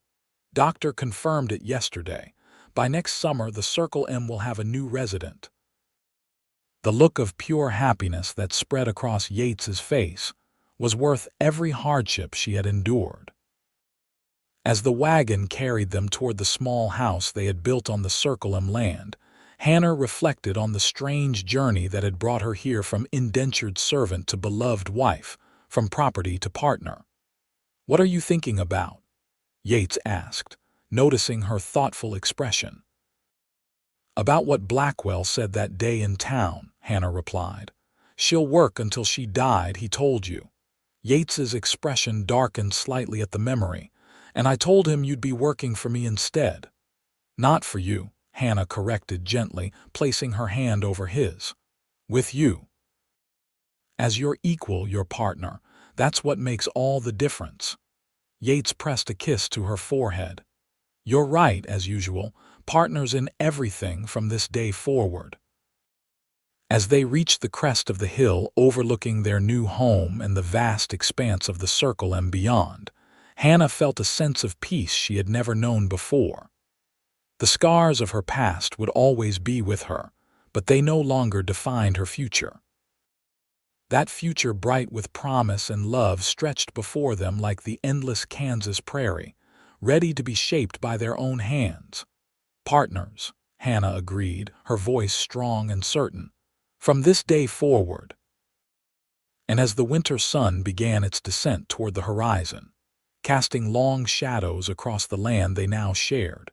"Doctor confirmed it yesterday. By next summer, the Circle M will have a new resident." The look of pure happiness that spread across Yates's face was worth every hardship she had endured. As the wagon carried them toward the small house they had built on the Circle M land, Hannah reflected on the strange journey that had brought her here, from indentured servant to beloved wife, from property to partner. "What are you thinking about?" Yates asked, noticing her thoughtful expression. "About what Blackwell said that day in town," Hannah replied. "She'll work until she died, he told you." Yates's expression darkened slightly at the memory. "And I told him you'd be working for me instead." "Not for you," Hannah corrected gently, placing her hand over his. "With you. As your equal, your partner. That's what makes all the difference." Yates pressed a kiss to her forehead. "You're right, as usual, partners in everything from this day forward." As they reached the crest of the hill overlooking their new home and the vast expanse of the Circle and beyond, Hannah felt a sense of peace she had never known before. The scars of her past would always be with her, but they no longer defined her future. That future, bright with promise and love, stretched before them like the endless Kansas prairie, ready to be shaped by their own hands. "Partners," Hannah agreed, her voice strong and certain, "from this day forward." And as the winter sun began its descent toward the horizon, casting long shadows across the land they now shared,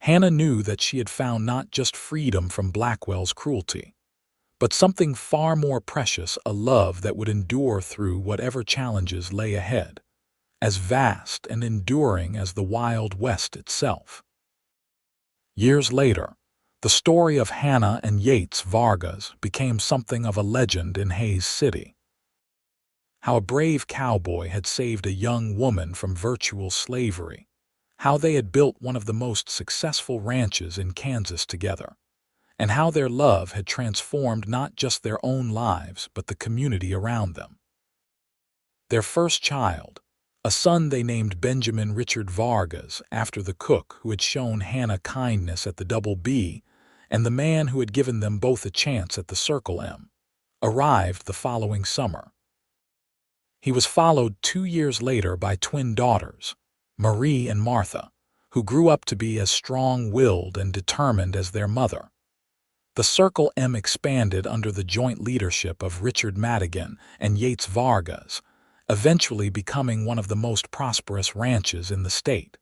Hannah knew that she had found not just freedom from Blackwell's cruelty, but something far more precious: a love that would endure through whatever challenges lay ahead. as vast and enduring as the Wild West itself. Years later, the story of Hannah and Yates Vargas became something of a legend in Hays City. How a brave cowboy had saved a young woman from virtual slavery. How they had built one of the most successful ranches in Kansas together. And how their love had transformed not just their own lives but the community around them. Their first child, a son they named Benjamin Richard Vargas after the cook who had shown Hannah kindness at the Double B and the man who had given them both a chance at the Circle M, arrived the following summer. He was followed 2 years later by twin daughters, Marie and Martha, who grew up to be as strong-willed and determined as their mother. The Circle M expanded under the joint leadership of Richard Madigan and Yates Vargas, eventually becoming one of the most prosperous ranches in the state.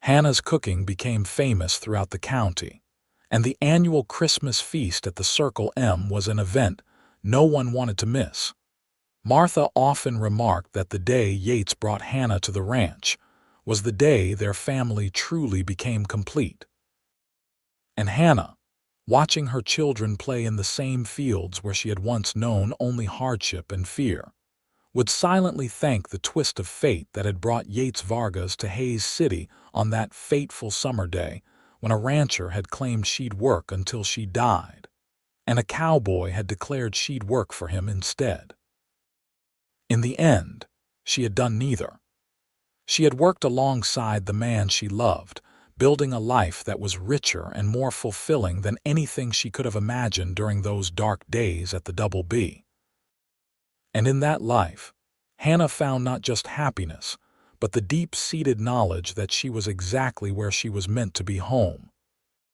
Hannah's cooking became famous throughout the county, and the annual Christmas feast at the Circle M was an event no one wanted to miss. Martha often remarked that the day Yates brought Hannah to the ranch was the day their family truly became complete. And Hannah, watching her children play in the same fields where she had once known only hardship and fear, would silently thank the twist of fate that had brought Yates Vargas to Hays City on that fateful summer day when a rancher had claimed she'd work until she died, and a cowboy had declared she'd work for him instead. In the end, she had done neither. She had worked alongside the man she loved, building a life that was richer and more fulfilling than anything she could have imagined during those dark days at the Double B. And in that life, Hannah found not just happiness, but the deep-seated knowledge that she was exactly where she was meant to be, home,